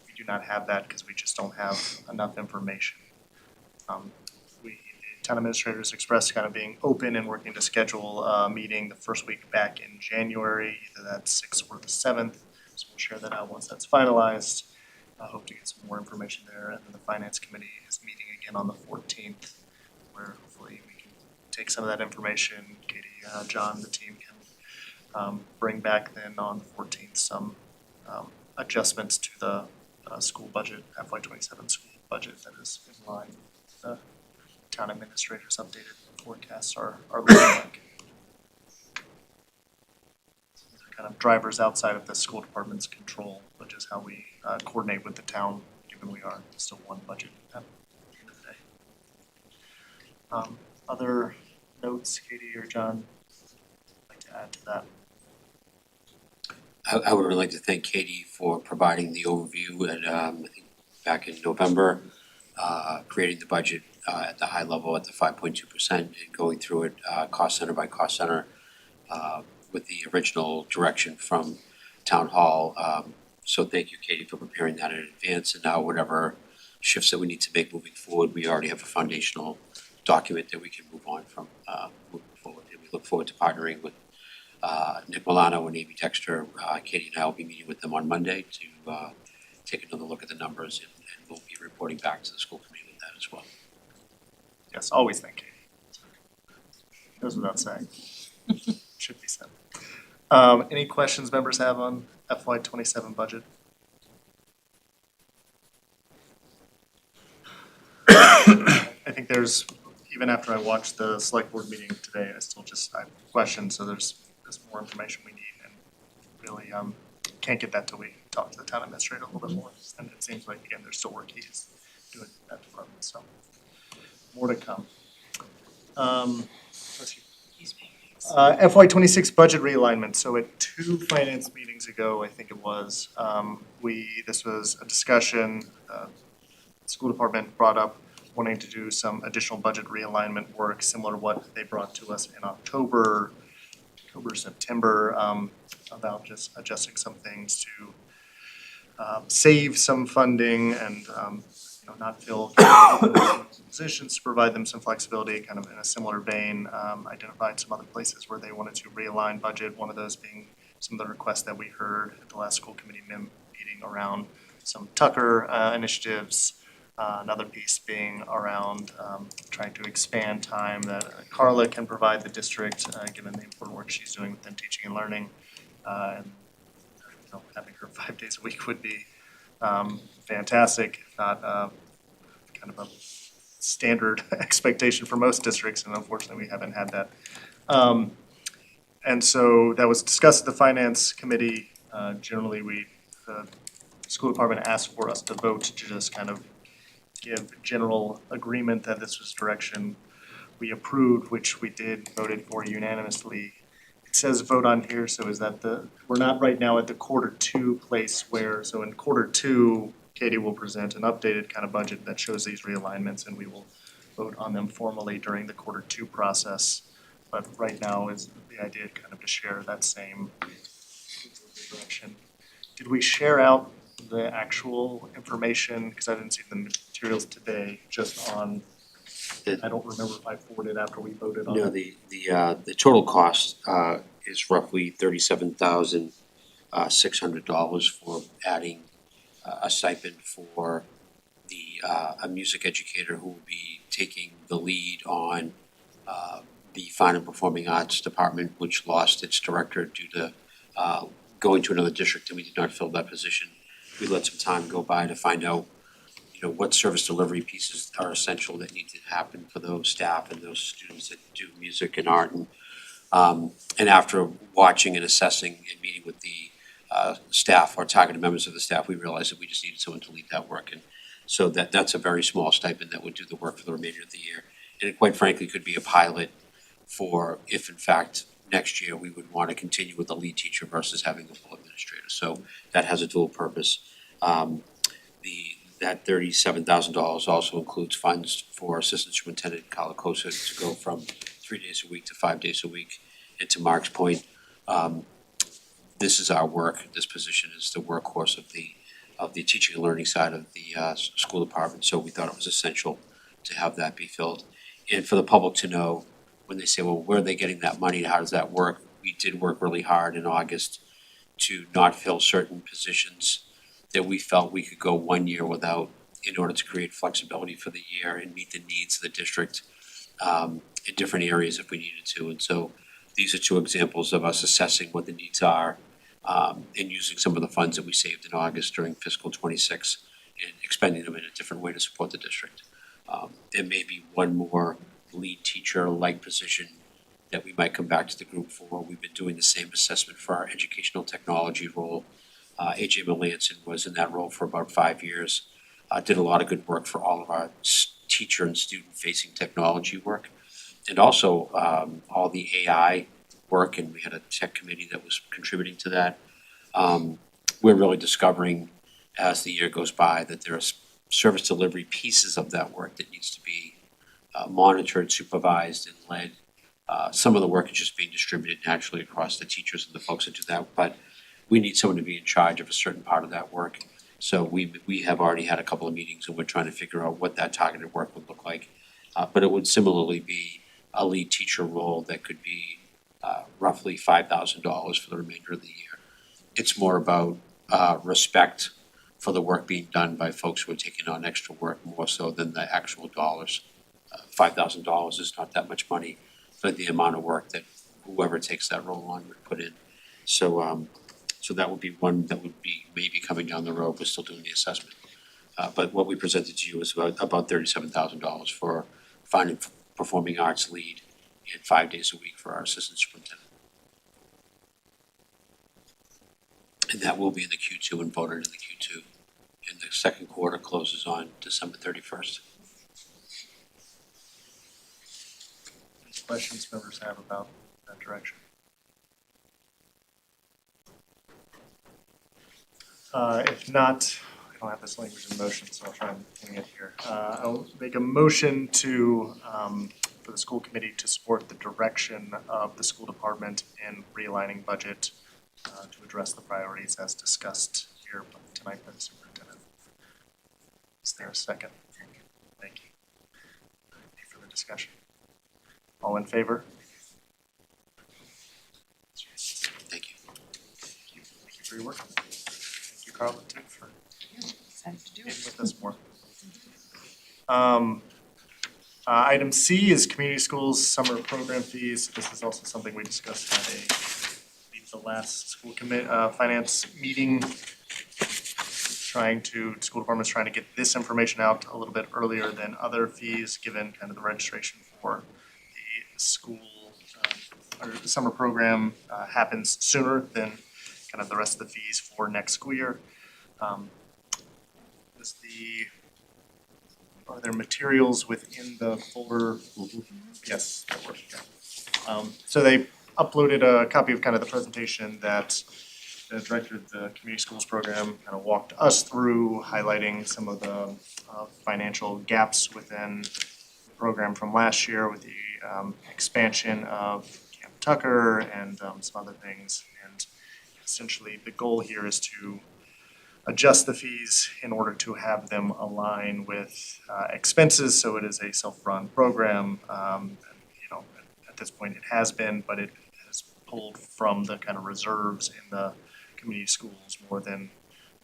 We do not have that because we just don't have enough information. The town administrators expressed kind of being open and working to schedule a meeting the first week back in January, either that 6th or the 7th. So we'll share that out once that's finalized. I hope to get some more information there. And then the finance committee is meeting again on the 14th, where hopefully we can take some of that information. Katie, John, the team can bring back then on the 14th some adjustments to the school budget, FY 27 school budget that is in line. The town administrator's updated forecasts are looking like. These are kind of drivers outside of the school department's control, which is how we coordinate with the town, given we are still one budget at the end of the day. Other notes, Katie or John, would like to add to that? I would really like to thank Katie for providing the overview and I think back in November, creating the budget at the high level at the 5.2% and going through it cost center by cost center with the original direction from Town Hall. So thank you, Katie, for preparing that in advance. And now whatever shifts that we need to make moving forward, we already have a foundational document that we can move on from moving forward. And we look forward to partnering with Nick Milano and Amy Dexter. Katie and I will be meeting with them on Monday to take another look at the numbers, and we'll be reporting back to the school committee with that as well. Yes, always thank Katie. Goes without saying. Should be said. Any questions members have on FY '27 budget? I think there's, even after I watched the select board meeting today, I have questions, so there's more information we need and really, can't get that till we talk to the town administrator a little bit more. And it seems like, again, there's still work he's doing in that department, so more to come. Let's see. FY '26 budget realignment, so at 2 finance meetings ago, I think it was, this was a discussion, school department brought up wanting to do some additional budget realignment work, similar to what they brought to us in October, September, about just adjusting some things to save some funding and, not fill positions to provide them some flexibility, kind of in a similar vein, identified some other places where they wanted to realign budget, one of those being some of the requests that we heard at the last school committee meeting around some Tucker initiatives. Another piece being around trying to expand time that Carla can provide the district, given the important work she's doing within teaching and learning. And having her 5 days a week would be fantastic, if not kind of a standard expectation for most districts, and unfortunately we haven't had that. And so that was discussed at the finance committee. Generally, the school department asked for us to vote to just kind of give general agreement that this was direction we approved, which we did, voted for unanimously. It says vote on here, so is that we're not right now at the Q2 place where, so in Q2, Katie will present an updated kind of budget that shows these realignments, and we will vote on them formally during the Q2 process. But right now is the idea kind of to share that same direction. Did we share out the actual information, because I didn't see the materials today, just on, I don't remember if I forwarded after we voted on it. No, the total cost is roughly $37,600 for adding a stipend for a music educator who will be taking the lead on the fine and performing arts department, which lost its director due to going to another district, and we did not fill that position. We let some time go by to find out, what service delivery pieces are essential that need to happen for those staff and those students that do music and art. And after watching and assessing and meeting with the staff or targeted members of the staff, we realized that we just needed someone to lead that work. And so that's a very small stipend that would do the work for the remainder of the year. And it quite frankly could be a pilot for if in fact next year we would want to continue with the lead teacher versus having a full administrator. So that has a dual purpose. That $37,000 also includes funds for Assistant Superintendent Calacosa to go from 3 days a week to 5 days a week. And to Mark's point, this is our work. This position is the workhorse of the teaching and learning side of the school department. So we thought it was essential to have that be filled. And for the public to know, when they say, well, where are they getting that money? How does that work? We did work really hard in August to not fill certain positions that we felt we could go 1 year without, in order to create flexibility for the year and meet the needs of the district in different areas if we needed to. And so these are 2 examples of us assessing what the needs are and using some of the funds that we saved in August during fiscal '26 and expending them in a different way to support the district. There may be one more lead teacher-like position that we might come back to the group for. We've been doing the same assessment for our educational technology role. AJ Melanson was in that role for about 5 years, did a lot of good work for all of our teacher and student-facing technology work. And also all the AI work, and we had a tech committee that was contributing to that. We're really discovering as the year goes by that there are service delivery pieces of that work that needs to be monitored, supervised, and led. Some of the work is just being distributed naturally across the teachers and the folks that do that, but we need someone to be in charge of a certain part of that work. So we have already had a couple of meetings and we're trying to figure out what that targeted work would look like. But it would similarly be a lead teacher role that could be roughly $5,000 for the remainder of the year. It's more about respect for the work being done by folks who are taking on extra work more so than the actual dollars. $5,000 is not that much money for the amount of work that whoever takes that role on would put in. So that would be one that would be maybe coming down the road. We're still doing the assessment. But what we presented to you is about $37,000 for finding performing arts lead and 5 days a week for our assistant superintendent. And that will be in the Q2 and voted in the Q2. And the second quarter closes on December 31st. Any questions members have about that direction? If not, I don't have this language in motion, so I'll try and wing it here. I'll make a motion to, for the school committee to support the direction of the school department in realigning budget to address the priorities as discussed here tonight by the superintendent. Is there a second? Thank you. Any further discussion? All in favor? Thank you. Thank you for your work. Thank you, Carla, too, for Excited to do being it. with us more. Item C is community schools summer program fees. This is also something we discussed at the last school finance meeting. School department's trying to get this information out a little bit earlier than other fees, given kind of the registration for the school, or the summer program happens sooner than kind of the rest of the fees for next school year. Are there materials within the folder? Yes, that works, yeah. So they uploaded a copy of kind of the presentation that the director of the community schools program kind of walked us through, highlighting some of the financial gaps within the program from last year with the expansion of Camp Tucker and some other things. And essentially, the goal here is to adjust the fees in order to have them align with expenses, so it is a self-run program. At this point it has been, but it has pulled from the kind of reserves in the community schools more than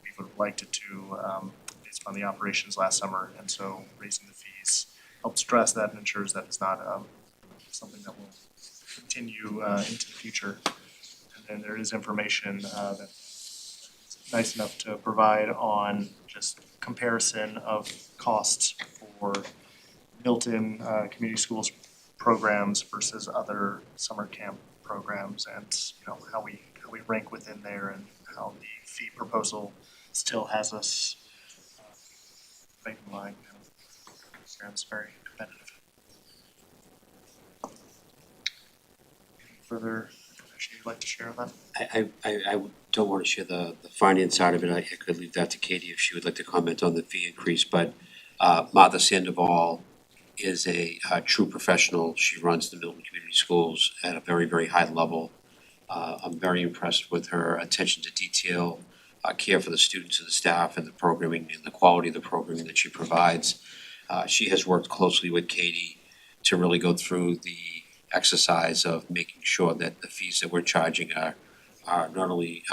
we would have liked it to, based on the operations last summer. And so raising the fees helps address that and ensures that it's not something that will continue into the future. And then there is information that's nice enough to provide on just comparison of costs for Milton community schools programs versus other summer camp programs, and how we rank within there, and how the fee proposal still has us ranking line. Programs very competitive. Any further information you'd like to share on that? I don't want to share the finance side of it. I could leave that to Katie if she would like to comment on the fee increase, but Martha Sandoval is a true professional. She runs the Milton Community Schools at a very, very high level. I'm very impressed with her attention to detail, care for the students and the staff and the programming and the quality of the programming that she provides. She has worked closely with Katie to really go through the exercise of making sure that the fees that we're charging are not only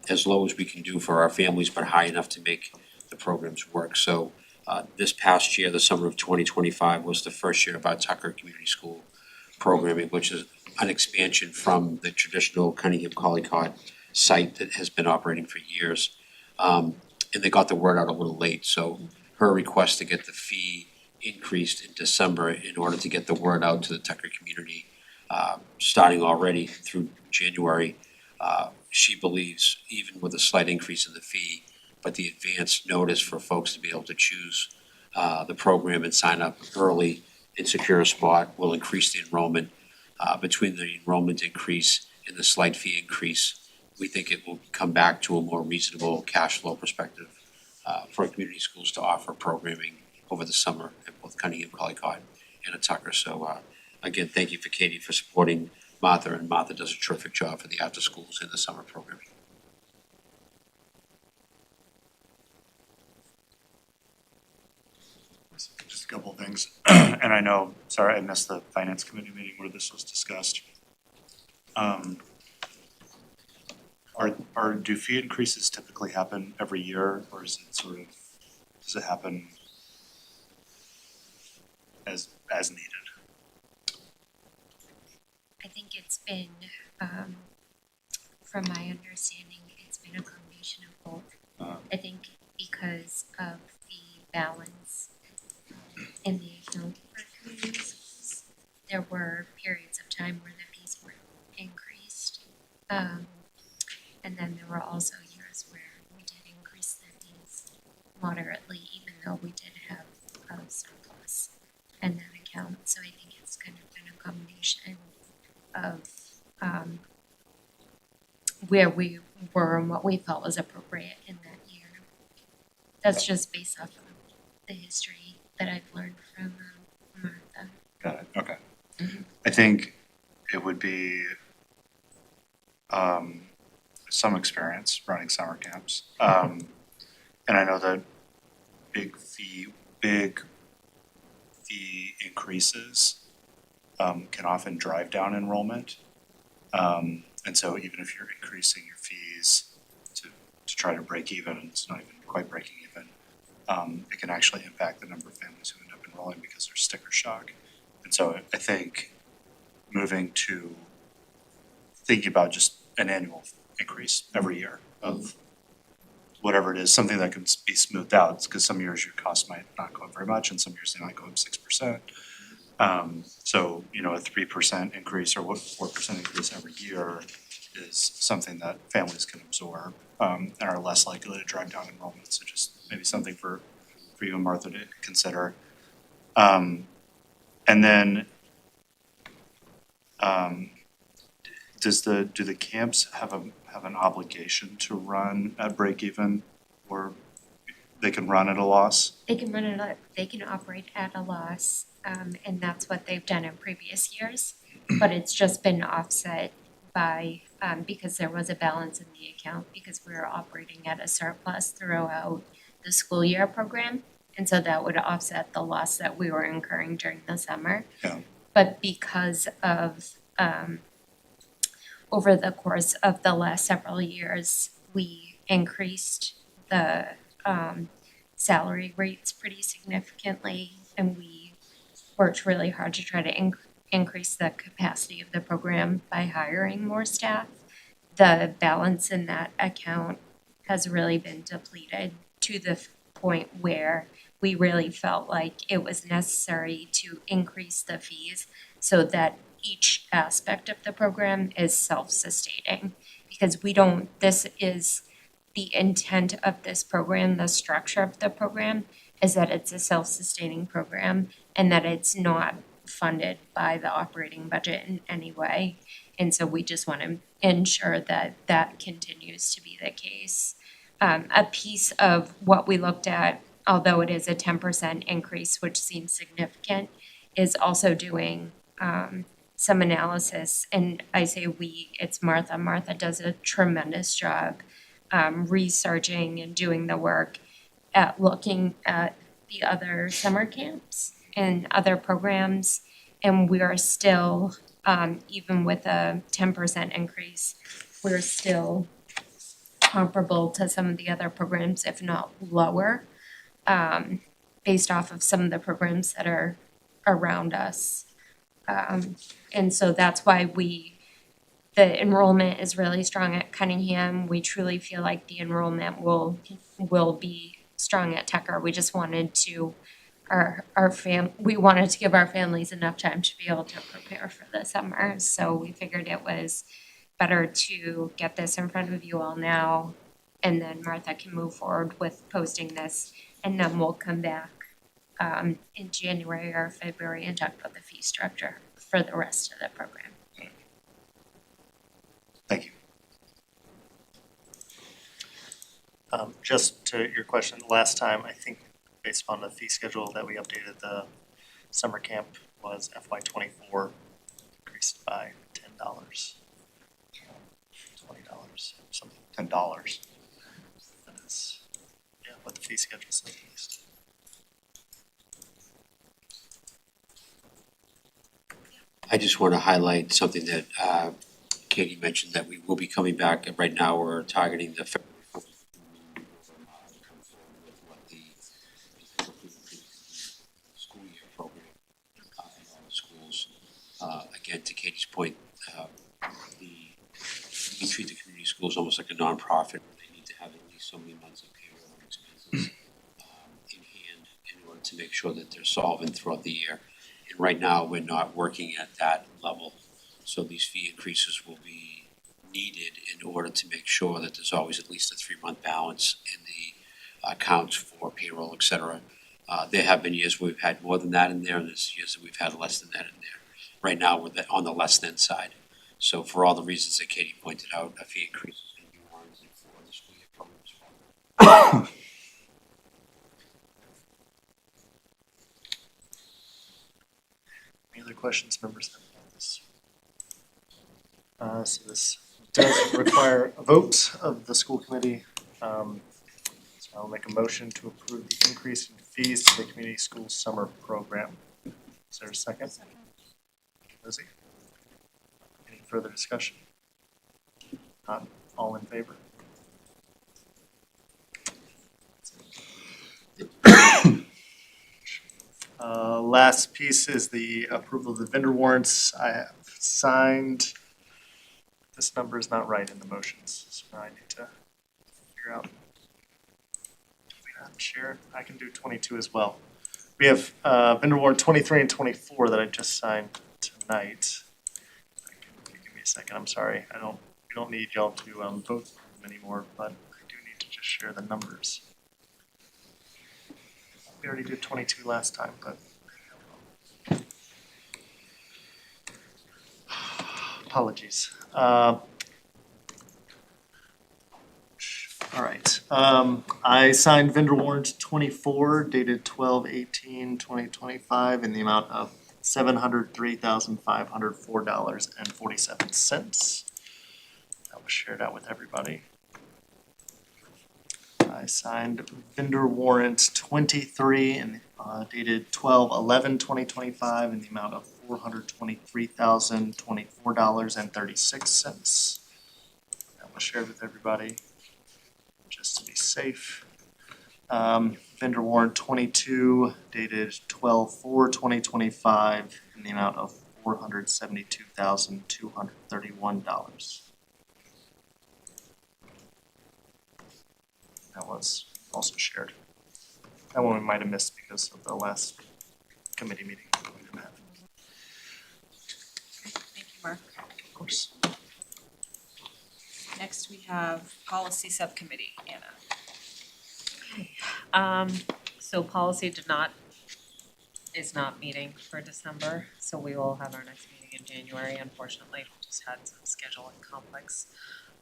as low as we can do for our families, but high enough to make the programs work. So this past year, the summer of 2025, was the first year of our Tucker Community School programming, which is an expansion from the traditional Cunningham-Collycott site that has been operating for years. And they got the word out a little late, so her request to get the fee increased in December in order to get the word out to the Tucker community, starting already through January. She believes, even with a slight increase in the fee, but the advance notice for folks to be able to choose the program and sign up early and secure a spot will increase the enrollment. Between the enrollment increase and the slight fee increase, we think it will come back to a more reasonable cash flow perspective for community schools to offer programming over the summer at both Cunningham, Collycott, and at Tucker. So again, thank you for Katie for supporting Martha, and Martha does a terrific job for the after schools and the summer programming. Just a couple of things, and I know, sorry, I missed the finance committee meeting where this was discussed. Do fee increases typically happen every year, or is it does it happen as needed? I think it's been from my understanding, it's been a combination of both. I think because of the balance in the account for community schools, there were periods of time where the fees were increased. And then there were also years where we did increase the fees moderately, even though we did have a surplus in that account. So I think it's kind of been a combination of where we were and what we felt was appropriate in that year. That's just based off of the history that I've learned from Martha. Got it, okay. I think it would be some experience running summer camps. And I know that big fee increases can often drive down enrollment. And so even if you're increasing your fees to try to break even, and it's not even quite breaking even, it can actually impact the number of families who end up enrolling because there's sticker shock. And so I think moving to thinking about just an annual increase every year of whatever it is, something that can be smoothed out, because some years your costs might not go up very much and some years they might go up 6%. So, you know, a 3% increase or 4% increase every year is something that families can absorb, and are less likely to drive down enrollment. So just maybe something for you and Martha to consider. And then, do the camps have an obligation to run at break even, or they can run at a loss? They can operate at a loss, and that's what they've done in previous years. But it's just been offset by, because there was a balance in the account, because we were operating at a surplus throughout the school year program. And so that would offset the loss that we were incurring during the summer. Yeah. But because of, over the course of the last several years, we increased the salary rates pretty significantly, and we worked really hard to try to increase the capacity of the program by hiring more staff. The balance in that account has really been depleted to the point where we really felt like it was necessary to increase the fees so that each aspect of the program is self-sustaining. Because this is the intent of this program, the structure of the program, is that it's a self-sustaining program and that it's not funded by the operating budget in any way. And so we just want to ensure that that continues to be the case. A piece of what we looked at, although it is a 10% increase, which seems significant, is also doing some analysis. And I say we, it's Martha. Martha does a tremendous job researching and doing the work at looking at the other summer camps and other programs. And we are still, even with a 10% increase, we're still comparable to some of the other programs, if not lower, based off of some of the programs that are around us. And so that's why the enrollment is really strong at Cunningham. We truly feel like the enrollment will be strong at Tucker. We just wanted to, we wanted to give our families enough time to be able to prepare for the summer. So we figured it was better to get this in front of you all now, and then Martha can move forward with posting this, and then we'll come back in January or February and talk about the fee structure for the rest of the program. Thank you. Just to your question, last time, I think based on the fee schedule that we updated, the summer camp was FY '24, increased by $10, $20, something. $10. That is, yeah, what the fee schedule says at least. I just want to highlight something that Katie mentioned, that we will be coming back. Right now, we're targeting the February school year program in all the schools. Again, to Katie's point, we treat the community nonprofit, they need to have at least so many months of payroll and expenses in hand in order to make sure that they're solvent throughout the year. And right now, we're not working at that level. So these fee increases will be needed in order to make sure that there's always at least a 3-month balance in the accounts for payroll, et cetera. There have been years where we've had more than that in there, and there's years that we've had less than that in there. Right now, we're on the less than side. So for all the reasons that Katie pointed out, a fee increase is going to be warranted for the school year program as well. Any other questions members have about this? So this does require a vote of the school committee. So I'll make a motion to approve the increase in fees to the community school summer program. Is there a second? Lizzie? Any further discussion? Not all in favor? Last piece is the approval of the vendor warrants. I have signed. This number is not right in the motions, so I need to figure out. Share, I can do 22 as well. We have vendor warrant 23 and 24 that I just signed tonight. Give me a second, I'm sorry. We don't need y'all to vote for them anymore, but I do need to just share the numbers. We already did 22 last time, but apologies. All right, I signed vendor warrant 24 dated 12/18/2025 in the amount of $703,504.47. That was shared out with everybody. I signed vendor warrant 23 and dated 12/11/2025 in the amount of $423,024.36. That was shared with everybody, just to be safe. Vendor warrant 22 dated 12/4/2025 in the amount of $472,231. That was also shared. That one we might have missed because of the last committee meeting we didn't have. Thank you, Mark. Of course. Next, we have policy subcommittee, Anna. So policy is not meeting for December, so we will have our next meeting in January. Unfortunately, we just had some scheduling conflicts.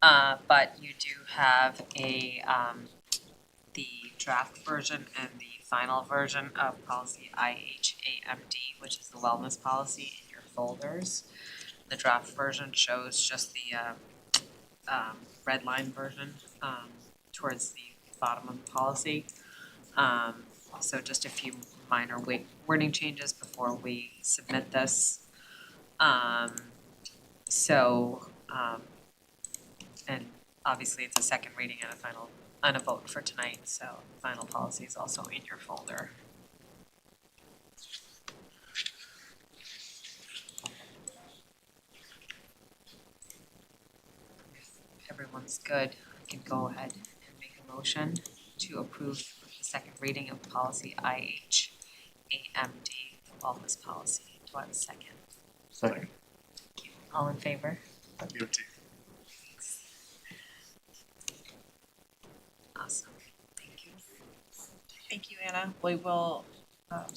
But you do have the draft version and the final version of policy IHAMD, which is the wellness policy, in your folders. The draft version shows just the red line version towards the bottom of the policy. So just a few minor wording changes before we submit this. And obviously it's a second reading and a vote for tonight, so final policy is also in your folder. If everyone's good, I can go ahead and make a motion to approve the second reading of policy IHAMD, the wellness policy. Do I have a second? Second. Thank you. All in favor? I'll give it to you. Awesome. Thank you. Thank you, Anna. We will move to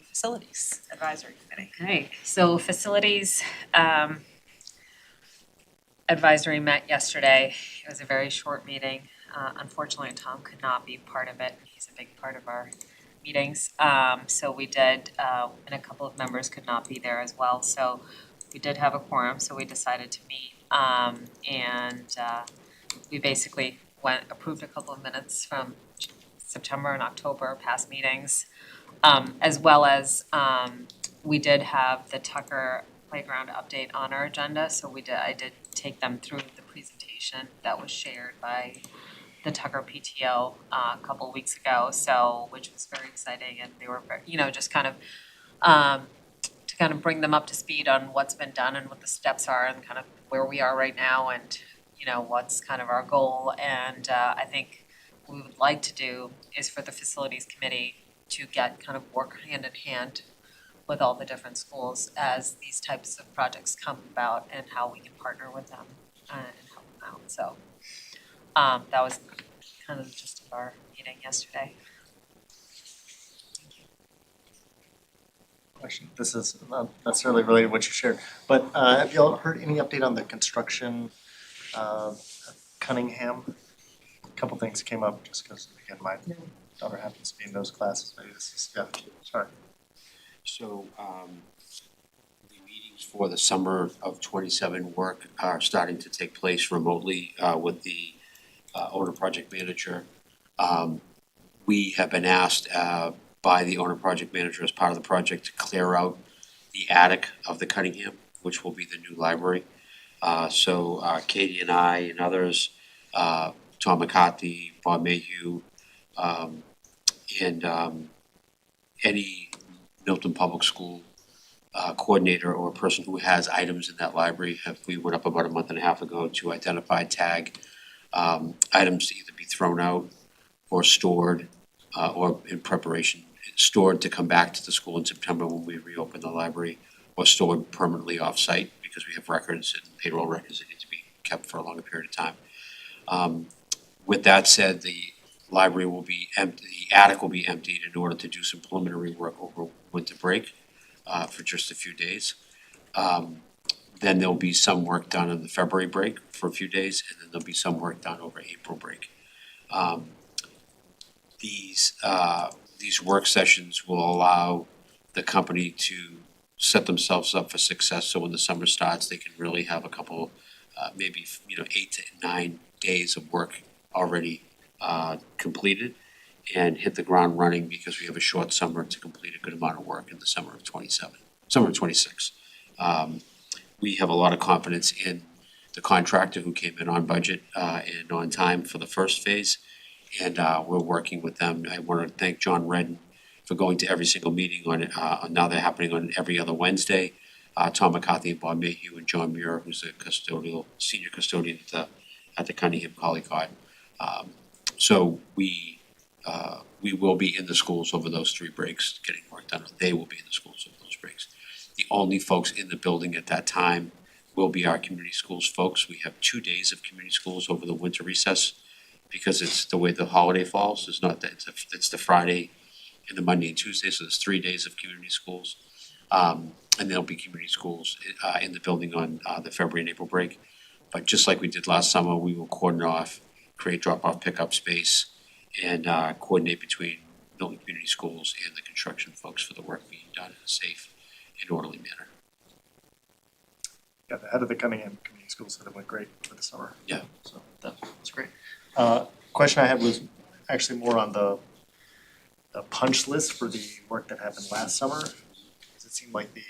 facilities advisory committee. Okay, so facilities advisory met yesterday. It was a very short meeting. Unfortunately, Tom could not be part of it. He's a big part of our meetings. So we did, and a couple of members could not be there as well. So we did have a quorum, so we decided to meet. We basically approved a couple of minutes from September and October past meetings, as well as we did have the Tucker Playground update on our agenda. So I did take them through the presentation that was shared by the Tucker PTO a couple of weeks ago. So which was very exciting, and they were very, just kind of to kind of bring them up to speed on what's been done and what the steps are and kind of where we are right now, and you know, what's kind of our goal. And I think what we would like to do is for the facilities committee to get kind of work hand in hand with all the different schools as these types of projects come about and how we can partner with them and help them out. So that was kind of the gist of our meeting yesterday. Question, this is not necessarily related to what you shared, but have y'all heard any update on the construction at Cunningham? A couple things came up just because, again, my daughter happens to be in those classes, maybe this is, yeah, sorry. So, the meetings for the summer of 27 work are starting to take place remotely with the owner project manager. We have been asked by the owner project manager as part of the project to clear out the attic of the Cunningham, which will be the new library. So Katie and I and others, Tom McCarthy, Bob Mayhew, and any Milton Public School coordinator or person who has items in that library we went up about a month and a half ago to identify, tag items to either be thrown out or stored or in preparation, stored to come back to the school in September when we reopen the library, or stored permanently off-site because we have records and payroll records that need to be kept for a longer period of time. With that said, the library will be empty, the attic will be emptied in order to do some preliminary work over winter break for just a few days. Then there'll be some work done on the February break for a few days, and then there'll be some work done over April break. These work sessions will allow the company to set themselves up for success, so when the summer starts, they can really have a couple, maybe, 8 to 9 days of work already completed and hit the ground running, because we have a short summer to complete a good amount of work in the summer of 26. We have a lot of confidence in the contractor who came in on budget and on time for the first phase, and we're working with them. I want to thank John Redden for going to every single meeting on it. Now they're happening on every other Wednesday. Tom McCarthy and Bob Mayhew and John Muir, who's a senior custodian at the Cunningham Collycott. So we will be in the schools over those 3 breaks getting work done. They will be in the schools over those breaks. The only folks in the building at that time will be our community schools folks. We have 2 days of community schools over the winter recess because it's the way the holiday falls. It's not that, it's the Friday and the Monday and Tuesday, so there's 3 days of community schools. And there'll be community schools in the building on the February and April break. But just like we did last summer, we will cordon off, create drop-off pickup space, and coordinate between Milton Community Schools and the construction folks for the work being done in a safe and orderly manner. Yeah, the head of the Cunningham Community Schools said it went great for the summer. Yeah. So that's great. Question I had was actually more on the punch list for the work that happened last summer. Does it seem like the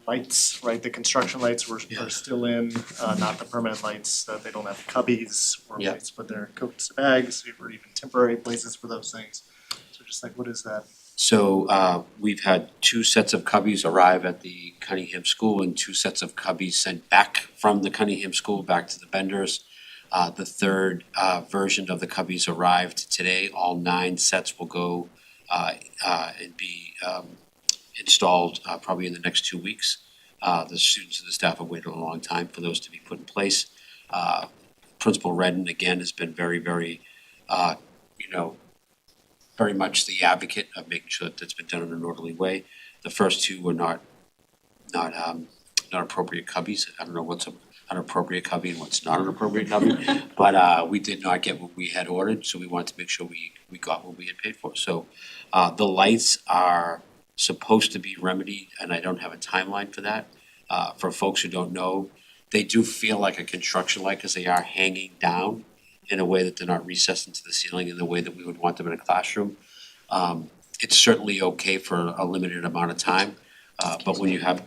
lights, right, the construction lights are still in, not the permanent lights, that they don't have cubbies or Yeah. places to put their coats, bags, or even temporary places for those things. So just like, what is that? So we've had 2 sets of cubbies arrive at the Cunningham School and 2 sets of cubbies sent back from the Cunningham School back to the vendors. The third version of the cubbies arrived today. All 9 sets will go and be installed probably in the next 2 weeks. The students and the staff have waited a long time for those to be put in place. Principal Redden, again, has been very, very, very much the advocate of making sure that it's been done in an orderly way. The first 2 were not appropriate cubbies. I don't know what's an appropriate cubby and what's not an appropriate cubby, but we did not get what we had ordered, so we wanted to make sure we got what we had paid for. So the lights are supposed to be remedied, and I don't have a timeline for that. For folks who don't know, they do feel like a construction light because they are hanging down in a way that they're not recessed into the ceiling in the way that we would want them in a classroom. It's certainly okay for a limited amount of time, but when you have,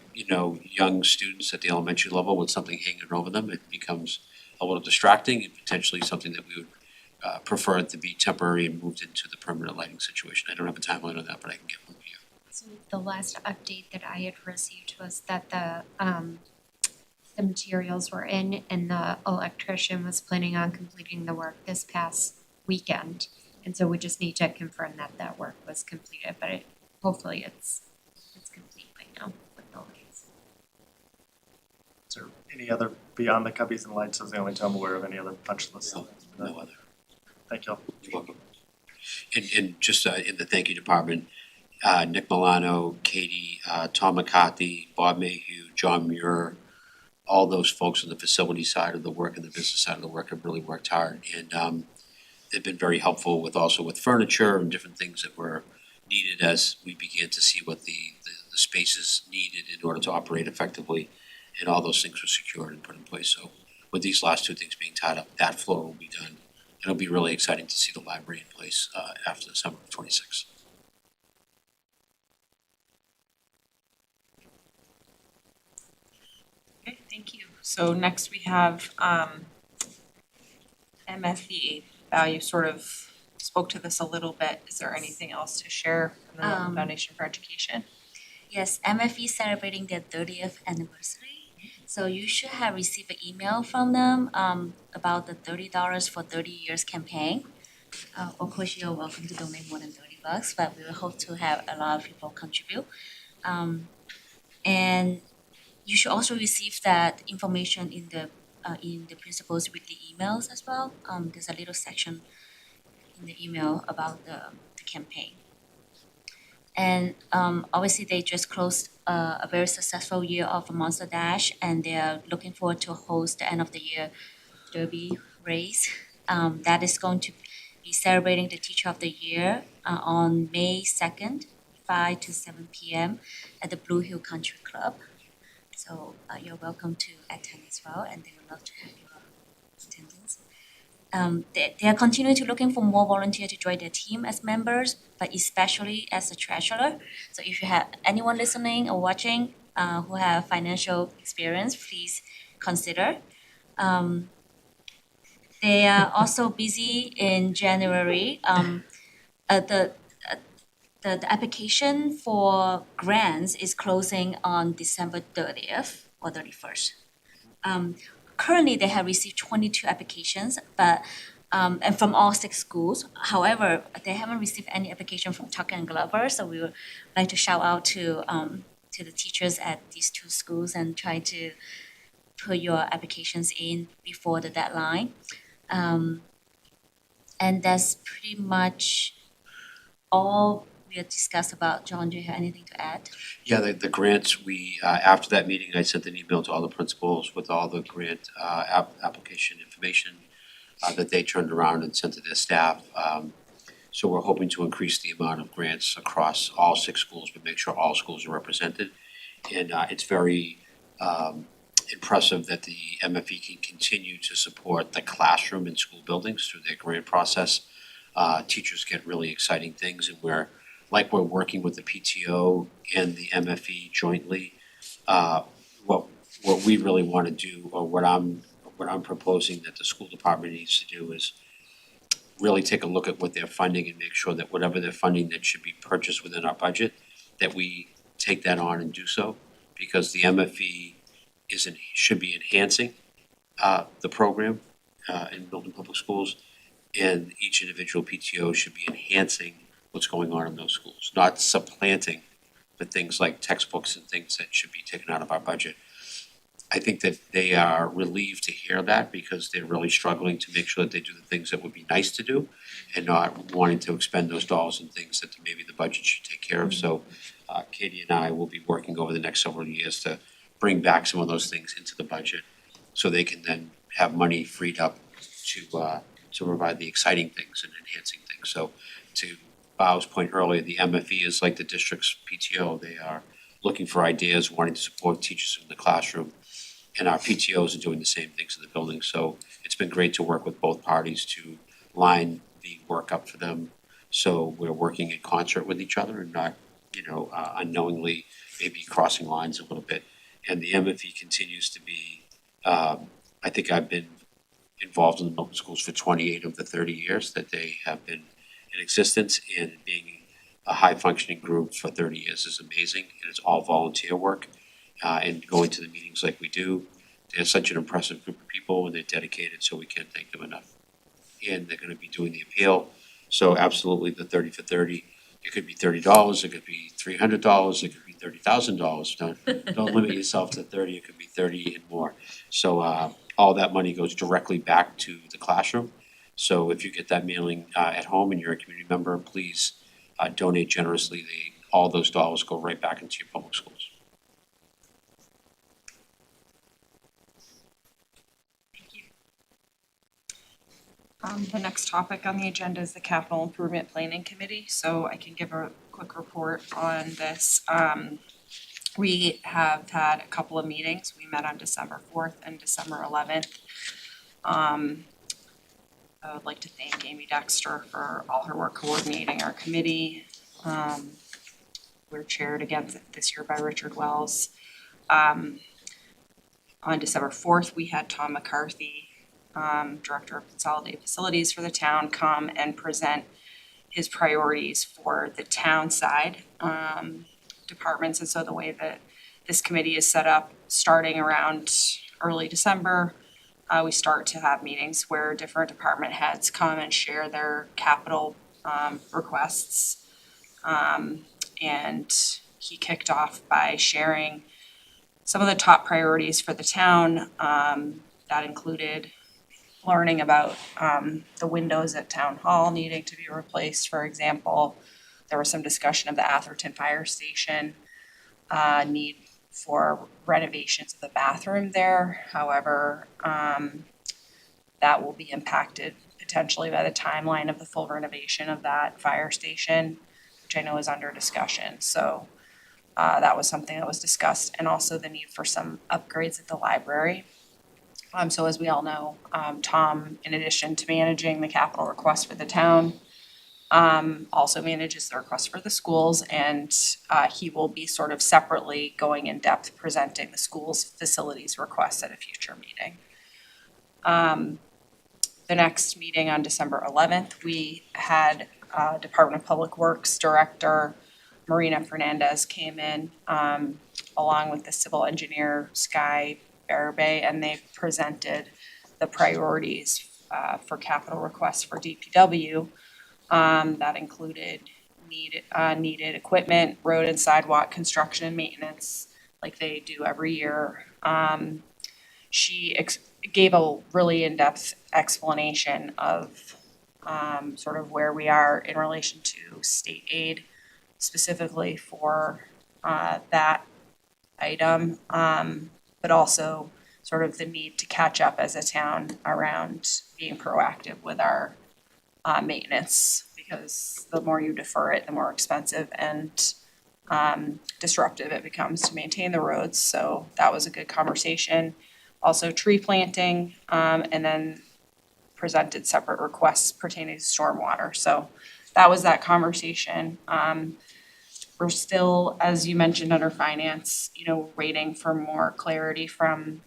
young students at the elementary level with something hanging over them, it becomes a little distracting and potentially something that we would prefer it to be temporary and moved into the permanent lighting situation. I don't have a timeline on that, but I can get one to you. So the last update that I had received was that the materials were in, and the electrician was planning on completing the work this past weekend. And so we just need to confirm that that work was completed, but hopefully it's complete by now with the lights. Is there any other, beyond the cubbies and lights, is the only time I'm aware of any other punch lists? No other. Thank you. You're welcome. And just in the thank you department, Nick Milano, Katie, Tom McCarthy, Bob Mayhew, John Muir, all those folks on the facility side of the work and the business side of the work have really worked hard. And they've been very helpful with also with furniture and different things that were needed as we began to see what the spaces needed in order to operate effectively. And all those things were secured and put in place. So with these last two things being tied up, that floor will be done. It'll be really exciting to see the library in place after the summer of '26. Okay, thank you. So next we have MFE. You sort of spoke to this a little bit. Is there anything else to share from the Milton Foundation for Education? Yes, MFE is celebrating their 30th anniversary. So you should have received an email from them about the $30 for 30 years campaign. Of course, you're welcome to donate more than $30, but we will hope to have a lot of people contribute. And you should also receive that information in the principal's weekly emails as well. There's a little section in the email about the campaign. And obviously, they just closed a very successful year of Monster Dash, and they're looking forward to host the end of the year Derby race. That is going to be celebrating the Teacher of the Year on May 2nd, 5 to 7 p.m. at the Blue Hill Country Club. So you're welcome to attend as well, and they would love to have your attendance. They are continuing to looking for more volunteers to join their team as members, but especially as a treasurer. So if you have anyone listening or watching who have financial experience, please consider. They are also busy in January. The application for grants is closing on December 30th or 31st. Currently, they have received 22 applications, but and from all 6 schools. However, they haven't received any application from Tucker and Glover, so we would like to shout out to the teachers at these 2 schools and try to put your applications in before the deadline. And that's pretty much all we have discussed about. John, do you have anything to add? Yeah, the grants, we, after that meeting, I sent an email to all the principals with all the grant application information that they turned around and sent to their staff. So we're hoping to increase the amount of grants across all 6 schools, but make sure all schools are represented. And it's very impressive that the MFE can continue to support the classroom and school buildings through their grant process. Teachers get really exciting things, and we're working with the PTO and the MFE jointly. What we really want to do, or what I'm proposing that the school department needs to do, is really take a look at what they're funding and make sure that whatever they're funding that should be purchased within our budget, that we take that on and do so, because the MFE should be enhancing the program in Milton Public Schools, and each individual PTO should be enhancing what's going on in those schools, not supplanting the things like textbooks and things that should be taken out of our budget. I think that they are relieved to hear that, because they're really struggling to make sure that they do the things that would be nice to do and not wanting to expend those dollars in things that maybe the budget should take care of. So Katie and I will be working over the next several years to bring back some of those things into the budget so they can then have money freed up to provide the exciting things and enhancing things. So to Bao's point earlier, the MFE is like the district's PTO. They are looking for ideas, wanting to support teachers in the classroom, and our PTOs are doing the same things in the building. So it's been great to work with both parties to line the work up for them. So we're working in concert with each other and not, unknowingly maybe crossing lines a little bit. And the MFE continues to be, I think I've been involved in the Milton schools for 28 of the 30 years that they have been in existence, and being a high functioning group for 30 years is amazing, and it's all volunteer work. And going to the meetings like we do, they're such an impressive group of people and they're dedicated, so we can't thank them enough. And they're gonna be doing the appeal, so absolutely the 30 for 30. It could be $30, it could be $300, it could be $30,000. Don't limit yourself to 30, it could be 30 and more. So all that money goes directly back to the classroom. So if you get that mailing at home and you're a community member, please donate generously. All those dollars go right back into your public schools. The next topic on the agenda is the Capital Improvement Planning Committee, so I can give a quick report on this. We have had a couple of meetings. We met on December 4th and December 11th. I would like to thank Amy Dexter for all her work coordinating our committee. We're chaired again this year by Richard Wells. On December 4th, we had Tom McCarthy, Director of Consolidated Facilities for the town, come and present his priorities for the town side departments. And so the way that this committee is set up, starting around early December, we start to have meetings where different department heads come and share their capital requests. And he kicked off by sharing some of the top priorities for the town. That included learning about the windows at Town Hall needing to be replaced, for example. There was some discussion of the Atherton Fire Station, need for renovations of the bathroom there. However, that will be impacted potentially by the timeline of the full renovation of that fire station, which I know is under discussion. So that was something that was discussed, and also the need for some upgrades at the library. So as we all know, Tom, in addition to managing the capital request for the town, also manages the request for the schools, and he will be sort of separately going in depth presenting the school's facilities requests at a future meeting. The next meeting on December 11th, we had Department of Public Works Director Marina Fernandez came in, along with the civil engineer Sky Barabay, and they presented the priorities for capital requests for DPW. That included needed equipment, road and sidewalk construction and maintenance, like they do every year. She gave a really in-depth explanation of sort of where we are in relation to state aid, specifically for that item, but also sort of the need to catch up as a town around being proactive with our maintenance, because the more you defer it, the more expensive and disruptive it becomes to maintain the roads. So that was a good conversation. Also tree planting, and then presented separate requests pertaining to stormwater. So that was that conversation. We're still, as you mentioned, under finance, waiting for more clarity from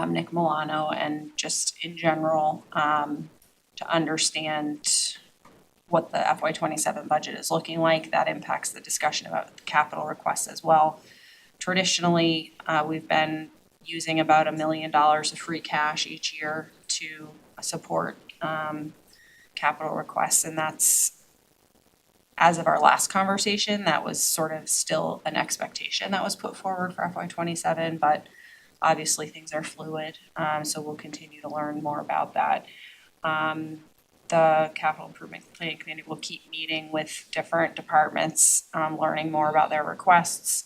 Nick Milano, and just in general, to understand what the FY27 budget is looking like. That impacts the discussion about the capital requests as well. Traditionally, we've been using about $1 million of free cash each year to support capital requests, and that's, as of our last conversation, that was sort of still an expectation that was put forward for FY27, but obviously things are fluid, so we'll continue to learn more about that. The Capital Improvement Planning Committee will keep meeting with different departments, learning more about their requests,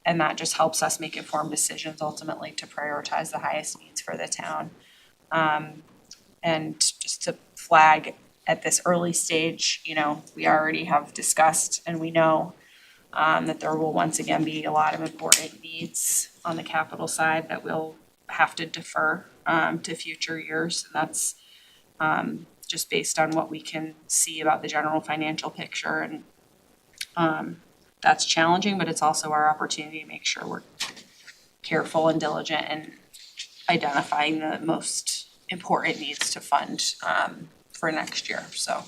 and that just helps us make informed decisions ultimately to prioritize the highest needs for the town. And just to flag at this early stage, we already have discussed, and we know that there will once again be a lot of important needs on the capital side that we'll have to defer to future years. And that's just based on what we can see about the general financial picture. And that's challenging, but it's also our opportunity to make sure we're careful and diligent in identifying the most important needs to fund for next year. So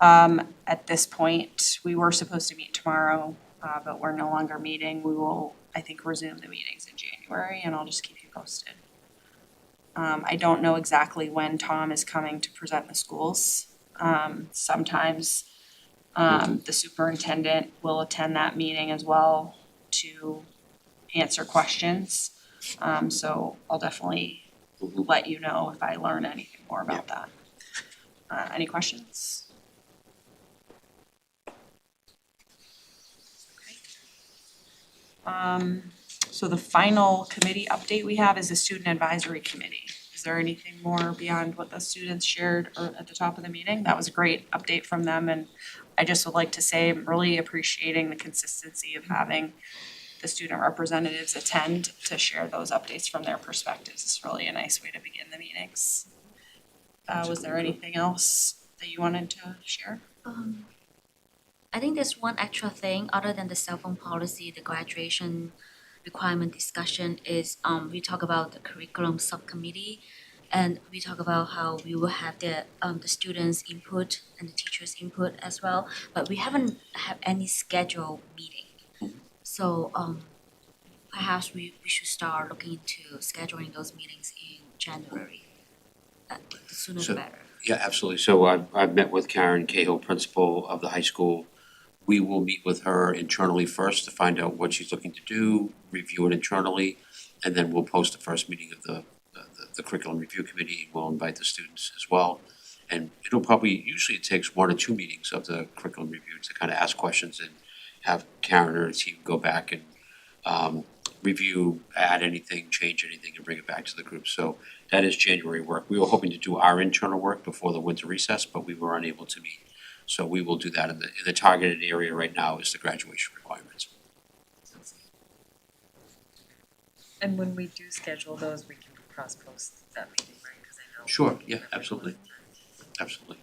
at this point, we were supposed to meet tomorrow, but we're no longer meeting. We will, I think, resume the meetings in January, and I'll just keep you posted. I don't know exactly when Tom is coming to present the schools. Sometimes the superintendent will attend that meeting as well to answer questions. So I'll definitely let you know if I learn anything more about that. Any questions? So the final committee update we have is the Student Advisory Committee. Is there anything more beyond what the students shared at the top of the meeting? That was a great update from them, and I just would like to say I'm really appreciating the consistency of having the student representatives attend to share those updates from their perspectives. It's really a nice way to begin the meetings. Was there anything else that you wanted to share? I think there's one extra thing other than the cell phone policy, the graduation requirement discussion is we talk about the curriculum subcommittee, and we talk about how we will have the students' input and the teachers' input as well, but we haven't had any scheduled meeting. So perhaps we should start looking into scheduling those meetings in January. The sooner the better. Yeah, absolutely. So I've met with Karen Cahill, principal of the high school. We will meet with her internally first to find out what she's looking to do, review it internally, and then we'll post the first meeting of the curriculum review committee. We'll invite the students as well. And it'll probably, usually it takes 1 or 2 meetings of the curriculum review to kind of ask questions and have Karen or her team go back and review, add anything, change anything, and bring it back to the group. So that is January work. We were hoping to do our internal work before the winter recess, but we were unable to meet. So we will do that in the targeted area right now is the graduation requirements. And when we do schedule those, we can cross-post that meeting, right? Because I know. Sure, yeah, absolutely. Absolutely.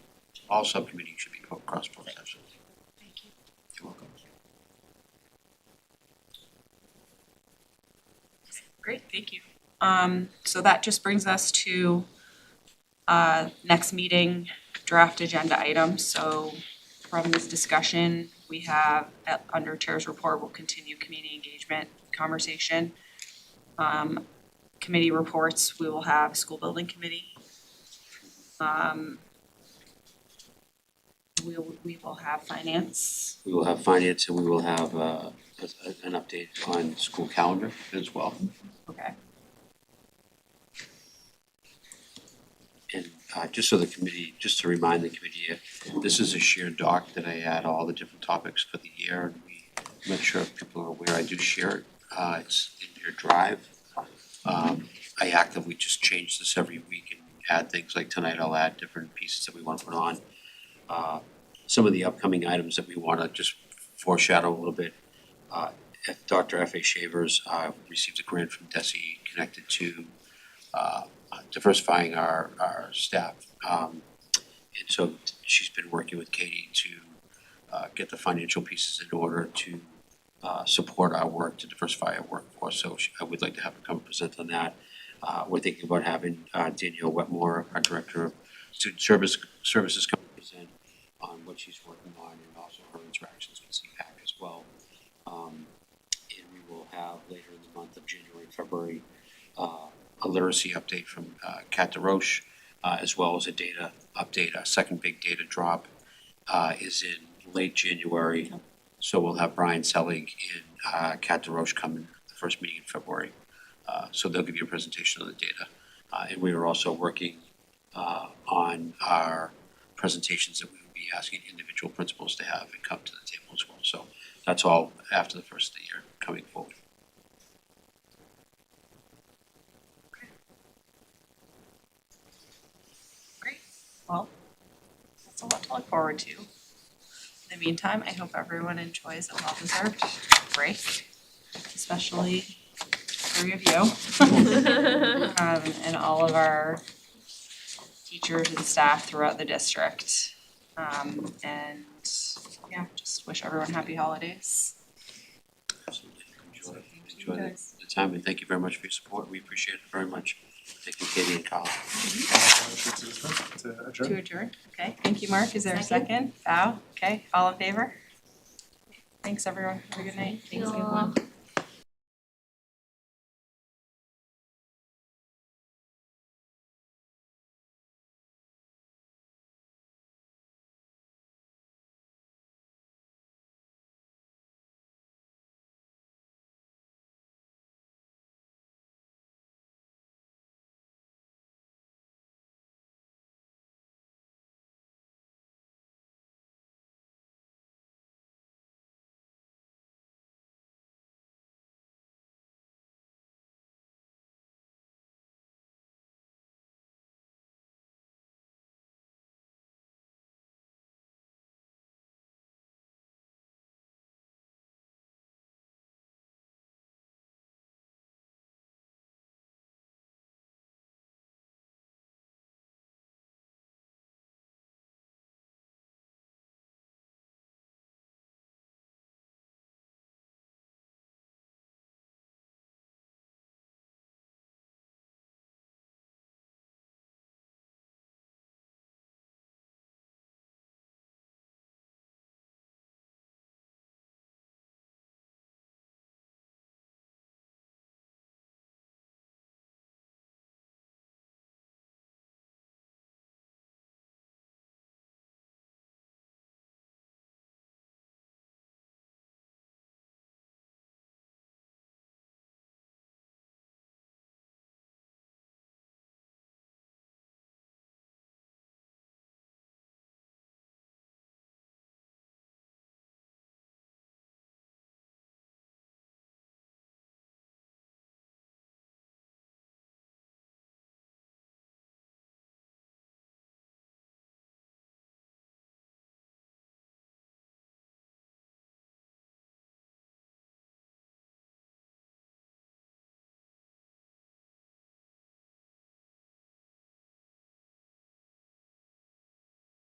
All subcommittees should be cross-posted, absolutely. Thank you. You're welcome. Great, thank you. So that just brings us to next meeting draft agenda items. So from this discussion, we have under Chair's report, we'll continue community engagement conversation. Committee reports, we will have school building committee. We will have finance. We will have finance and we will have an update on school calendar as well. Okay. And just so the committee, just to remind the committee, this is a shared doc that I add all the different topics for the year. And I'm not sure if people are aware, I do share it. It's in your drive. I actively just change this every week and add things like tonight I'll add different pieces that we want to put on. Some of the upcoming items that we want to just foreshadow a little bit. Dr. F.A. Shavers received a grant from DESE connected to diversifying our staff. And so she's been working with Katie to get the financial pieces in order to support our work, to diversify our workforce. So I would like to have her come present on that. We're thinking about having Danielle Wetmore, our Director of Student Services, come present on what she's working on and also her interactions with CPAC as well. And we will have later in the month of January, February, a literacy update from Kat DeRoche, as well as a data update. Our second big data drop is in late January. So we'll have Brian Selig and Kat DeRoche come in the first meeting in February. So they'll give you a presentation of the data. And we are also working on our presentations that we will be asking individual principals to have and come to the table as well. So that's all after the first of the year coming forward. Great. Well, that's a lot to look forward to. In the meantime, I hope everyone enjoys a well-deserved break, especially three of you. And all of our teachers and staff throughout the district. And yeah, just wish everyone happy holidays. Absolutely. Enjoy the time, and thank you very much for your support. We appreciate it very much. Thank you, Katie and Kyle. To adjourn. To adjourn, okay, thank you, Mark, is there a second? Val, okay, all in favor? Thanks, everyone, have a good night. Thanks, everyone.